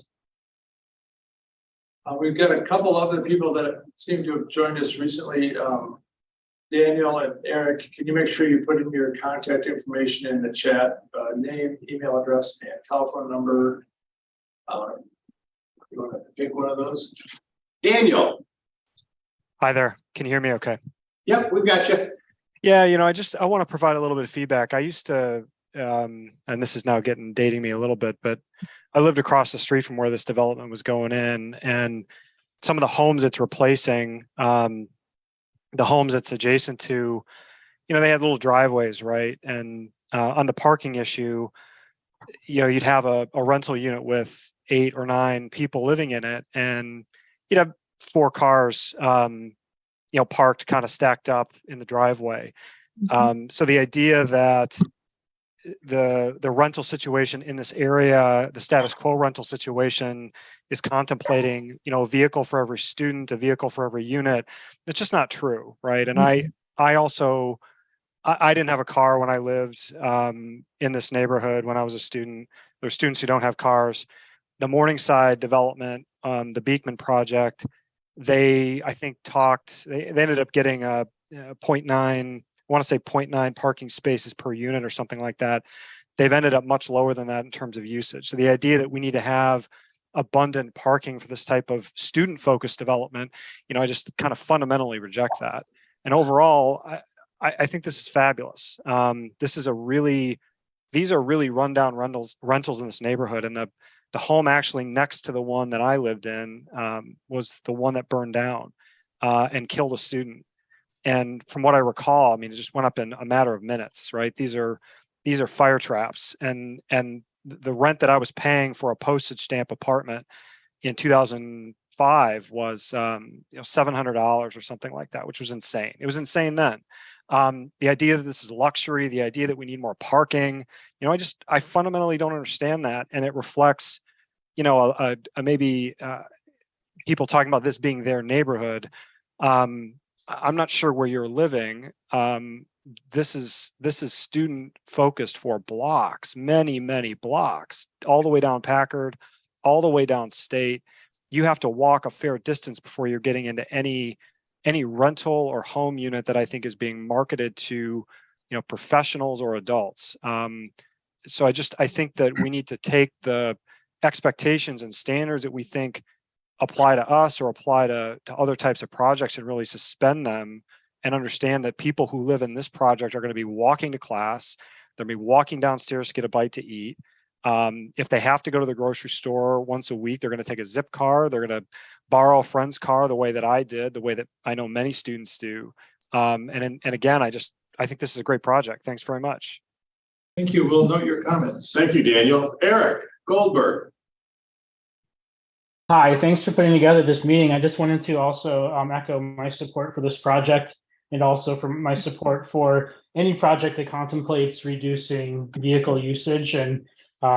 Speaker 2: We've got a couple other people that seem to have joined us recently. Daniel and Eric, can you make sure you put in your contact information in the chat, name, email address, and telephone number?
Speaker 1: You want to pick one of those? Daniel.
Speaker 14: Hi there. Can you hear me okay?
Speaker 1: Yep, we've got you.
Speaker 14: Yeah, I want to provide a little bit of feedback. I used to, and this is now dating me a little bit, but I lived across the street from where this development was going in, and some of the homes it's replacing, the homes it's adjacent to, they had little driveways, right? And on the parking issue, you'd have a rental unit with 8 or 9 people living in it, and you'd have 4 cars, parked kind of stacked up in the driveway. So the idea that the rental situation in this area, the status quo rental situation, is contemplating, a vehicle for every student, a vehicle for every unit. It's just not true, right? And I also, I didn't have a car when I lived in this neighborhood when I was a student. There's students who don't have cars. The Morningside development, the Beekman project, they ended up getting a 0.9, I want to say 0.9 parking spaces per unit or something like that. They've ended up much lower than that in terms of usage. So the idea that we need to have abundant parking for this type of student-focused development, I just kind of fundamentally reject that. And overall, I think this is fabulous. These are really rundown rentals in this neighborhood, and the home actually next to the one that I lived in was the one that burned down and killed a student. And from what I recall, it just went up in a matter of minutes, right? These are fire traps, and the rent that I was paying for a postage stamp apartment in 2005 was $700 or something like that, which was insane. It was insane then. The idea that this is luxury, the idea that we need more parking, I fundamentally don't understand that. And it reflects, maybe people talking about this being their neighborhood. I'm not sure where you're living. This is student focused for blocks, many, many blocks, all the way down Packard, all the way down State. You have to walk a fair distance before you're getting into any rental or home unit that I think is being marketed to, professionals or adults. So I think that we need to take the expectations and standards that we think apply to us or apply to other types of projects and really suspend them and understand that people who live in this project are going to be walking to class. They'll be walking downstairs to get a bite to eat. If they have to go to the grocery store once a week, they're going to take a zip car. They're going to borrow a friend's car the way that I did, the way that I know many students do. And again, I think this is a great project. Thanks very much.
Speaker 2: Thank you. We'll note your comments.
Speaker 1: Thank you, Daniel. Eric Goldberg.
Speaker 15: Hi, thanks for putting together this meeting. I just wanted to also echo my support for this project and also for my support for any project that contemplates reducing vehicle usage and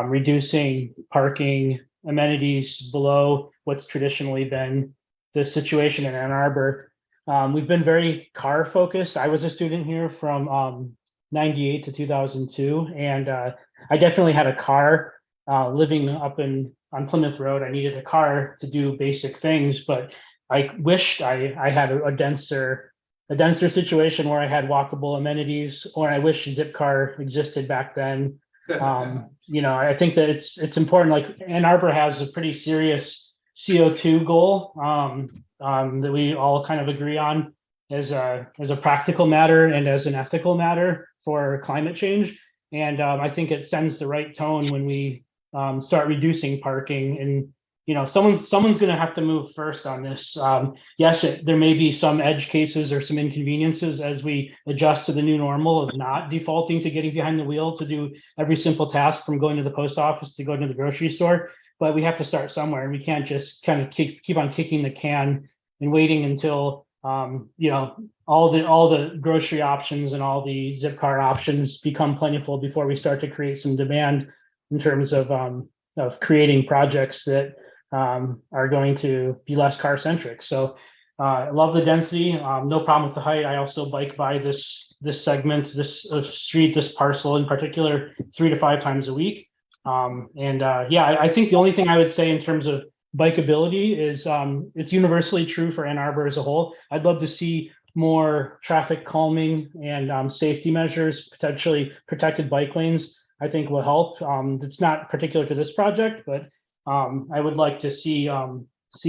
Speaker 15: reducing parking amenities below what's traditionally been the situation in Ann Arbor. We've been very car focused. I was a student here from 98 to 2002, and I definitely had a car living up on Plymouth Road. I needed a car to do basic things, but I wished I had a denser situation where I had walkable amenities, or I wish Zipcar existed back then. I think that it's important. Like Ann Arbor has a pretty serious CO2 goal that we all kind of agree on as a practical matter and as an ethical matter for climate change. And I think it sends the right tone when we start reducing parking. And someone's going to have to move first on this. Yes, there may be some edge cases or some inconveniences as we adjust to the new normal of not defaulting to getting behind the wheel to do every simple task from going to the post office to going to the grocery store. But we have to start somewhere, and we can't just kind of keep on kicking the can and waiting until all the grocery options and all the Zipcar options become plentiful before we start to create some demand in terms of creating projects that are going to be less car centric. So I love the density, no problem with the height. I also bike by this segment, this street, this parcel in particular, 3 to 5 times a week. I think the only thing I would say in terms of bikeability is it's universally true for Ann Arbor as a whole. I'd love to see more traffic calming and safety measures, potentially protected bike lanes, I think will help. It's not particular to this project, but I would like to see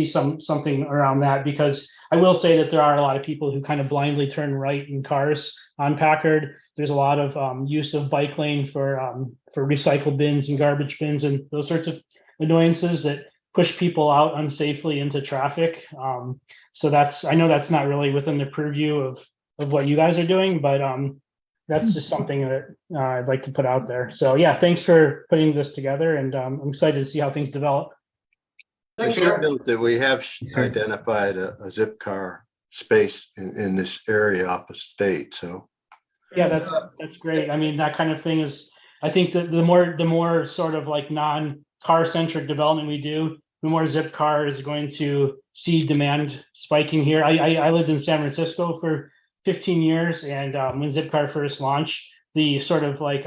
Speaker 15: something around that, because I will say that there are a lot of people who kind of blindly turn right in cars on Packard. There's a lot of use of bike lane for recycle bins and garbage bins and those sorts of annoyances that push people out unsafely into traffic. So I know that's not really within the purview of what you guys are doing, but that's just something that I'd like to put out there. So yeah, thanks for putting this together, and I'm excited to see how things develop.
Speaker 4: I should note that we have identified a zip car space in this area off of State, so.
Speaker 15: Yeah, that's great. I mean, that kind of thing is, I think that the more sort of like non-car centric development we do, the more Zipcar is going to see demand spiking here. I lived in San Francisco for 15 years, and when Zipcar first launched, the sort of like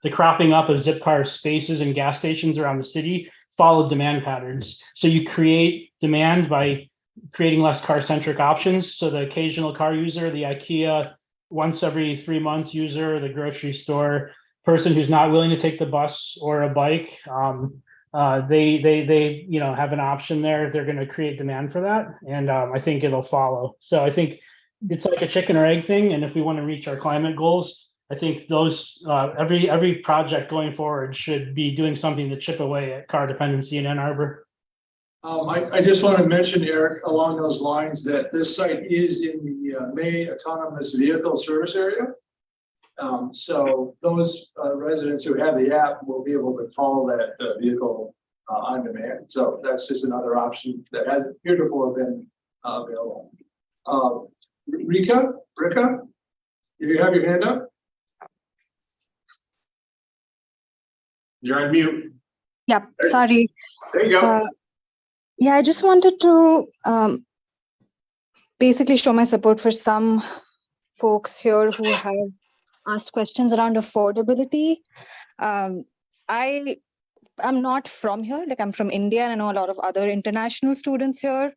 Speaker 15: the cropping up of Zipcar spaces and gas stations around the city followed demand patterns. So you create demand by creating less car-centric options. So the occasional car user, the IKEA once every 3 months user, the grocery store person who's not willing to take the bus or a bike, they have an option there. They're going to create demand for that, and I think it'll follow. So I think it's like a chicken or egg thing, and if we want to reach our climate goals, I think those every project going forward should be doing something to chip away at car dependency in Ann Arbor.
Speaker 2: I just want to mention, Eric, along those lines, that this site is in the May Autonomous Vehicle Service Area. So those residents who have the app will be able to call that vehicle on demand. So that's just another option that hasn't heretofore been available. Rika, you have your hand up?
Speaker 1: You're on mute.
Speaker 16: Yep, sorry.
Speaker 1: There you go.
Speaker 16: Yeah, I just wanted to basically show my support for some folks here who have asked questions around affordability. I'm not from here, like I'm from India, and I know a lot of other international students here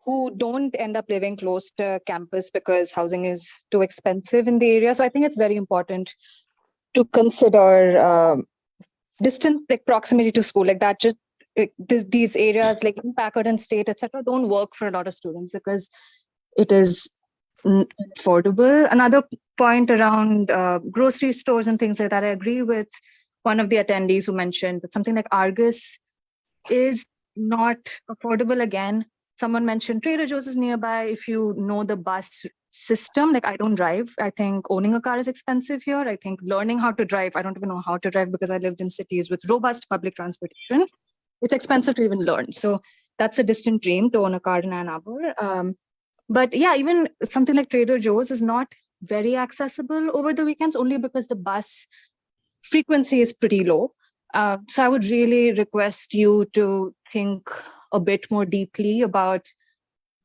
Speaker 16: who don't end up living close to campus because housing is too expensive in the area. So I think it's very important to consider distance, like proximity to school, like that. Just these areas like in Packard and State, etc., don't work for a lot of students because it is affordable. Another point around grocery stores and things like that, I agree with one of the attendees who mentioned that something like Argus is not affordable. Again, someone mentioned Trader Joe's is nearby. If you know the bus system, like I don't drive. I think owning a car is expensive here. I think learning how to drive, I don't even know how to drive because I lived in cities with robust public transportation. It's expensive to even learn. So that's a distant dream to own a car in Ann Arbor. But yeah, even something like Trader Joe's is not very accessible over the weekends only because the bus frequency is pretty low. So I would really request you to think a bit more deeply about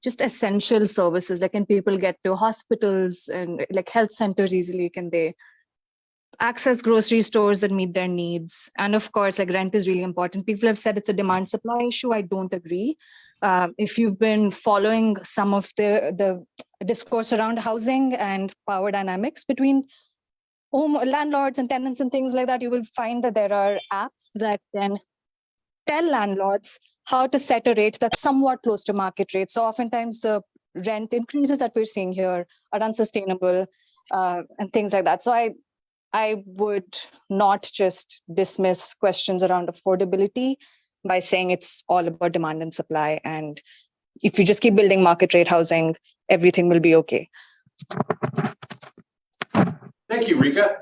Speaker 16: just essential services. Like, can people get to hospitals and like health centers easily? Can they access grocery stores that meet their needs? And of course, like rent is really important. People have said it's a demand supply issue. I don't agree. If you've been following some of the discourse around housing and power dynamics between landlords and tenants and things like that, you will find that there are apps that can tell landlords how to set a rate that's somewhat close to market rate. So oftentimes the rent increases that we're seeing here are unsustainable and things like that. So I would not just dismiss questions around affordability by saying it's all about demand and supply. And if you just keep building market rate housing, everything will be okay.
Speaker 1: Thank you, Rika.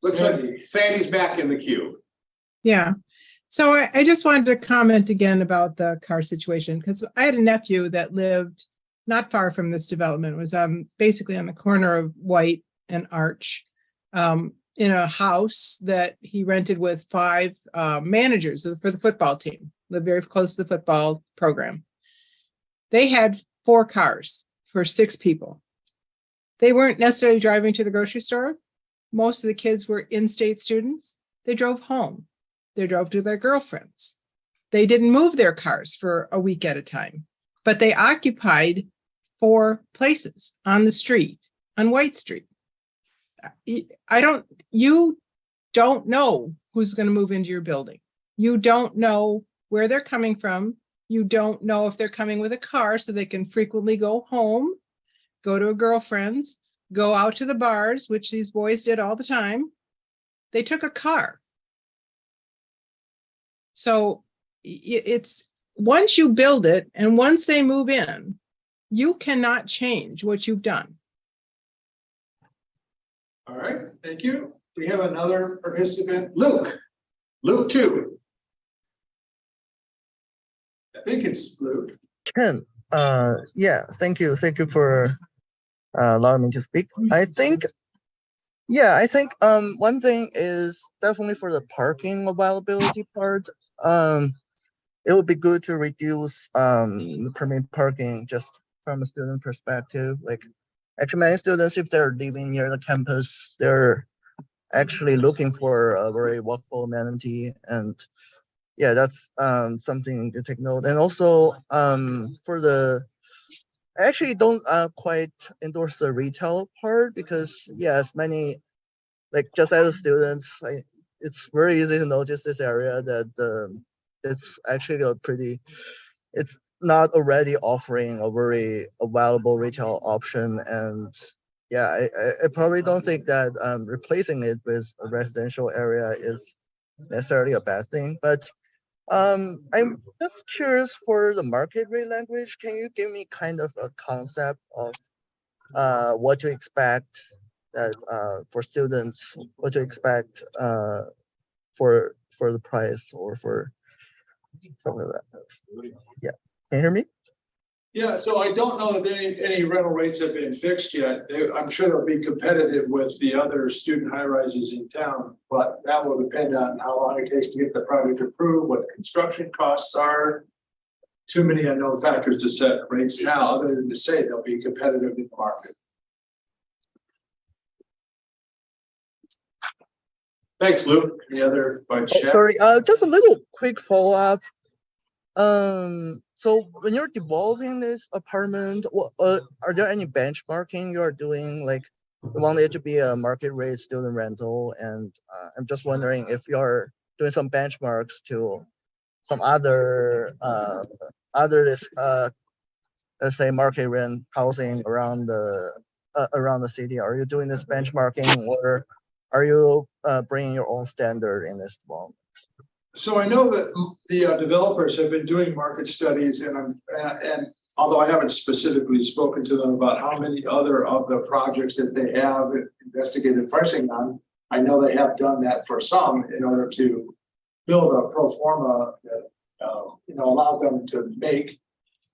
Speaker 1: Looks like Sandy's back in the queue.
Speaker 6: Yeah. So I just wanted to comment again about the car situation, because I had a nephew that lived not far from this development. It was basically on the corner of White and Arch, in a house that he rented with 5 managers for the football team, lived very close to the football program. They had 4 cars for 6 people. They weren't necessarily driving to the grocery store. Most of the kids were in-state students. They drove home. They drove to their girlfriends. They didn't move their cars for a week at a time, but they occupied 4 places on the street, on White Street. You don't know who's going to move into your building. You don't know where they're coming from. You don't know if they're coming with a car, so they can frequently go home, go to a girlfriend's, go out to the bars, which these boys did all the time. They took a car. So it's once you build it and once they move in, you cannot change what you've done.
Speaker 2: All right, thank you. We have another participant.
Speaker 1: Luke, Luke 2.
Speaker 2: I think it's Luke.
Speaker 17: Ken, yeah, thank you. Thank you for allowing me to speak. I think one thing is definitely for the parking availability part. It would be good to reduce the permit parking just from a student perspective. Like, actually, many students, if they're living near the campus, they're actually looking for a very walkable amenity, and yeah, that's something to take note. And also I actually don't quite endorse the retail part because yes, many, like just as students, it's very easy to notice this area that it's actually it's not already offering a very available retail option. And yeah, I probably don't think that replacing it with a residential area is necessarily a bad thing. But I'm just curious for the market rate language. Can you give me kind of a concept of what to expect that for students, what to expect for the price or for something like that? Yeah, can you hear me?
Speaker 2: Yeah, so I don't know if any rental rates have been fixed yet. I'm sure they'll be competitive with the other student high rises in town, but that will depend on how long it takes to get the project approved, what construction costs are. Too many unknown factors to set rates now, other than to say they'll be competitive in the market.
Speaker 1: Thanks, Luke.
Speaker 2: Any other by chat?
Speaker 17: Sorry, just a little quick follow-up. So when you're developing this apartment, are there any benchmarking you are doing? Like, you want it to be a market rate student rental, and I'm just wondering if you're doing some benchmarks to some other let's say market rent housing around the city. Are you doing this benchmarking, or are you bringing your own standard in this development?
Speaker 2: So I know that the developers have been doing market studies, and although I haven't specifically spoken to them about how many other of the projects that they have investigated pricing on, I know they have done that for some in order to build a pro forma that allow them to make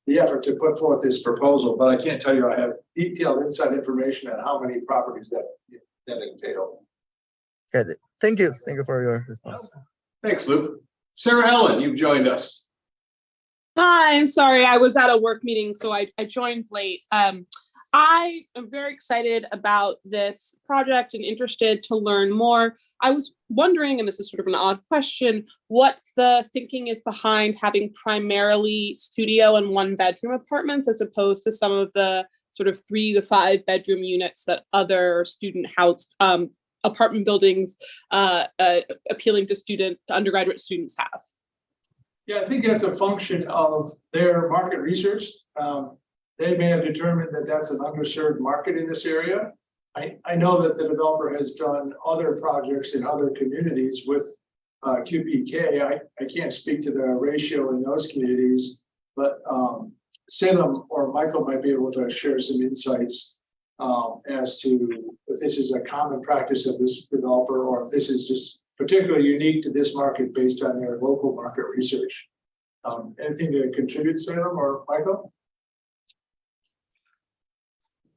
Speaker 2: the effort to put forth this proposal. But I can't tell you I have detailed inside information on how many properties that entail.
Speaker 17: Okay, thank you for your response.
Speaker 1: Thanks, Luke. Sarah Ellen, you've joined us.
Speaker 18: Hi, sorry, I was at a work meeting, so I joined late. I am very excited about this project and interested to learn more. I was wondering, and this is sort of an odd question, what the thinking is behind having primarily studio and 1-bedroom apartments as opposed to some of the sort of 3 to 5 bedroom units that other student housed apartment buildings appealing to undergraduate students have.
Speaker 2: Yeah, I think that's a function of their market research. They may have determined that that's an underserved market in this area. I know that the developer has done other projects in other communities with QPK. I can't speak to the ratio in those communities, but Salem or Michael might be able to share some insights as to if this is a common practice of this developer or if this is just particularly unique to this market based on their local market research. Anything to contribute, Salem or Michael?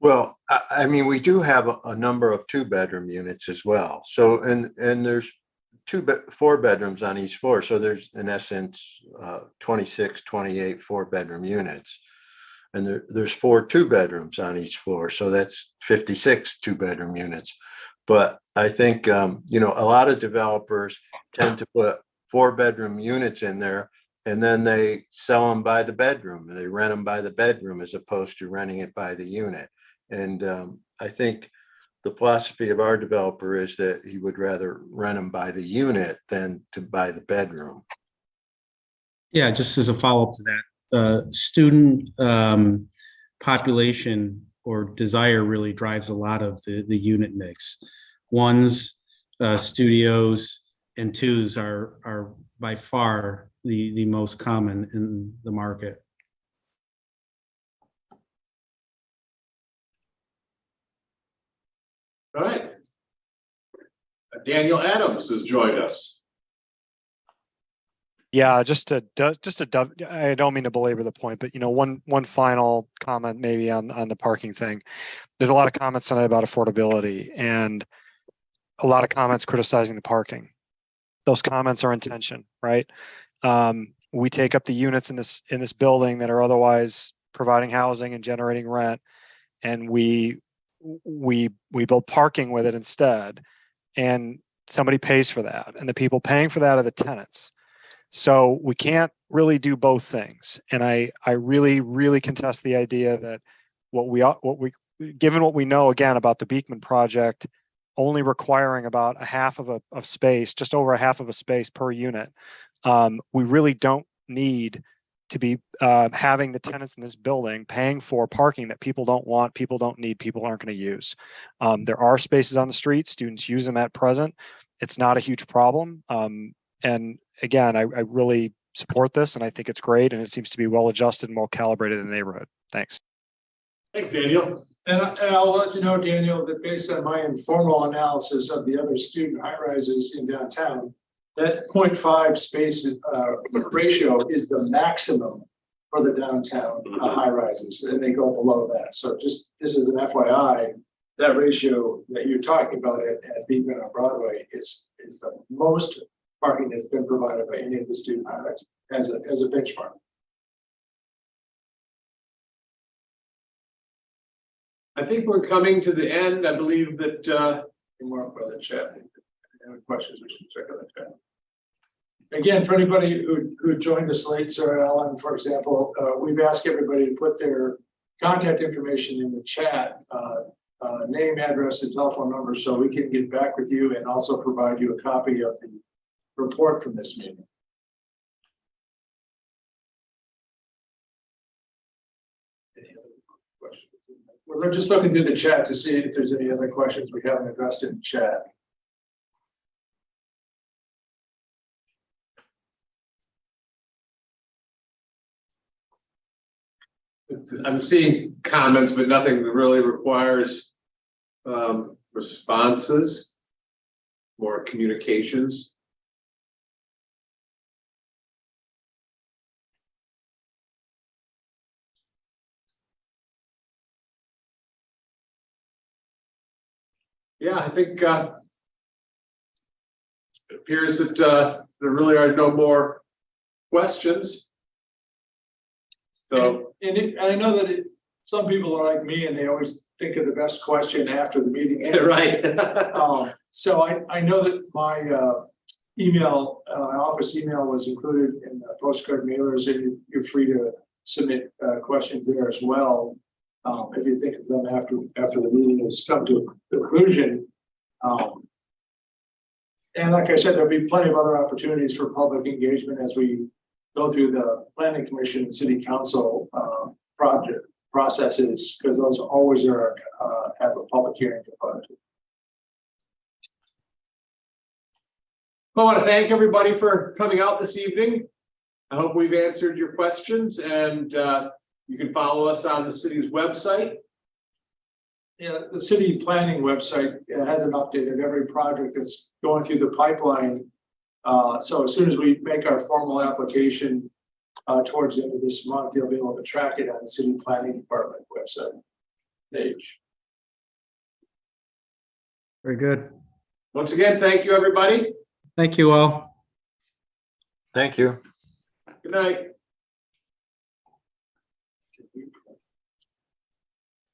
Speaker 4: Well, I mean, we do have a number of 2-bedroom units as well. So, and there's 4 bedrooms on each floor. So there's in essence 26, 28 4-bedroom units. And there's 4 2-bedrooms on each floor. So that's 56 2-bedroom units. But I think, a lot of developers tend to put 4-bedroom units in there, and then they sell them by the bedroom, and they rent them by the bedroom as opposed to renting it by the unit. And I think the philosophy of our developer is that he would rather rent them by the unit than to buy the bedroom.
Speaker 3: Yeah, just as a follow-up to that, student population or desire really drives a lot of the unit mix. Ones, studios, and twos are by far the most common in the market.
Speaker 1: All right. Daniel Adams has joined us.
Speaker 14: Yeah, I don't mean to belabor the point, but one final comment maybe on the parking thing. There's a lot of comments tonight about affordability and a lot of comments criticizing the parking. Those comments are intention, right? We take up the units in this building that are otherwise providing housing and generating rent, and we build parking with it instead, and somebody pays for that, and the people paying for that are the tenants. So we can't really do both things. And I really contest the idea that given what we know again about the Beekman project, only requiring about a half of space, just over a half of a space per unit, we really don't need to be having the tenants in this building paying for parking that people don't want, people don't need, people aren't going to use. There are spaces on the street, students use them at present. It's not a huge problem. And again, I really support this, and I think it's great, and it seems to be well adjusted and well calibrated in the neighborhood. Thanks.
Speaker 1: Thanks, Daniel.
Speaker 2: And I'll let you know, Daniel, that based on my informal analysis of the other student high rises in downtown, that 0.5 space ratio is the maximum for the downtown high rises, and they go below that. So just this is an FYI, that ratio that you're talking about at Beekman on Broadway is the most parking that's been provided by any of the student high rises as a benchmark.
Speaker 1: I think we're coming to the end. I believe that more up by the chat. Any questions, we should check on the chat.
Speaker 2: Again, for anybody who joined us late, Sarah Ellen, for example, we've asked everybody to put their contact information in the chat, name, address, and telephone number, so we can get back with you and also provide you a copy of the report from this meeting. Any other questions? We're just looking through the chat to see if there's any other questions we haven't addressed in the chat.
Speaker 1: I'm seeing comments, but nothing that really requires responses or communications. Yeah, I think it appears that there really are no more questions. So,
Speaker 2: and I know that some people are like me and they always think of the best question after the meeting ends.
Speaker 1: Right.
Speaker 2: So I know that my email, office email was included in the postcard mailers, and you're free to submit questions there as well. If you think of them after the meeting has come to a conclusion. And like I said, there'll be plenty of other opportunities for public engagement as we go through the planning commission and city council project processes, because those always are have a public hearing for budget.
Speaker 1: I want to thank everybody for coming out this evening. I hope we've answered your questions, and you can follow us on the city's website.
Speaker 2: Yeah, the city planning website has an update of every project that's going through the pipeline. So as soon as we make our formal application towards the end of this month, you'll be able to track it on the city planning department website page.
Speaker 3: Very good.
Speaker 1: Once again, thank you, everybody.
Speaker 3: Thank you all.
Speaker 4: Thank you.
Speaker 1: Good night.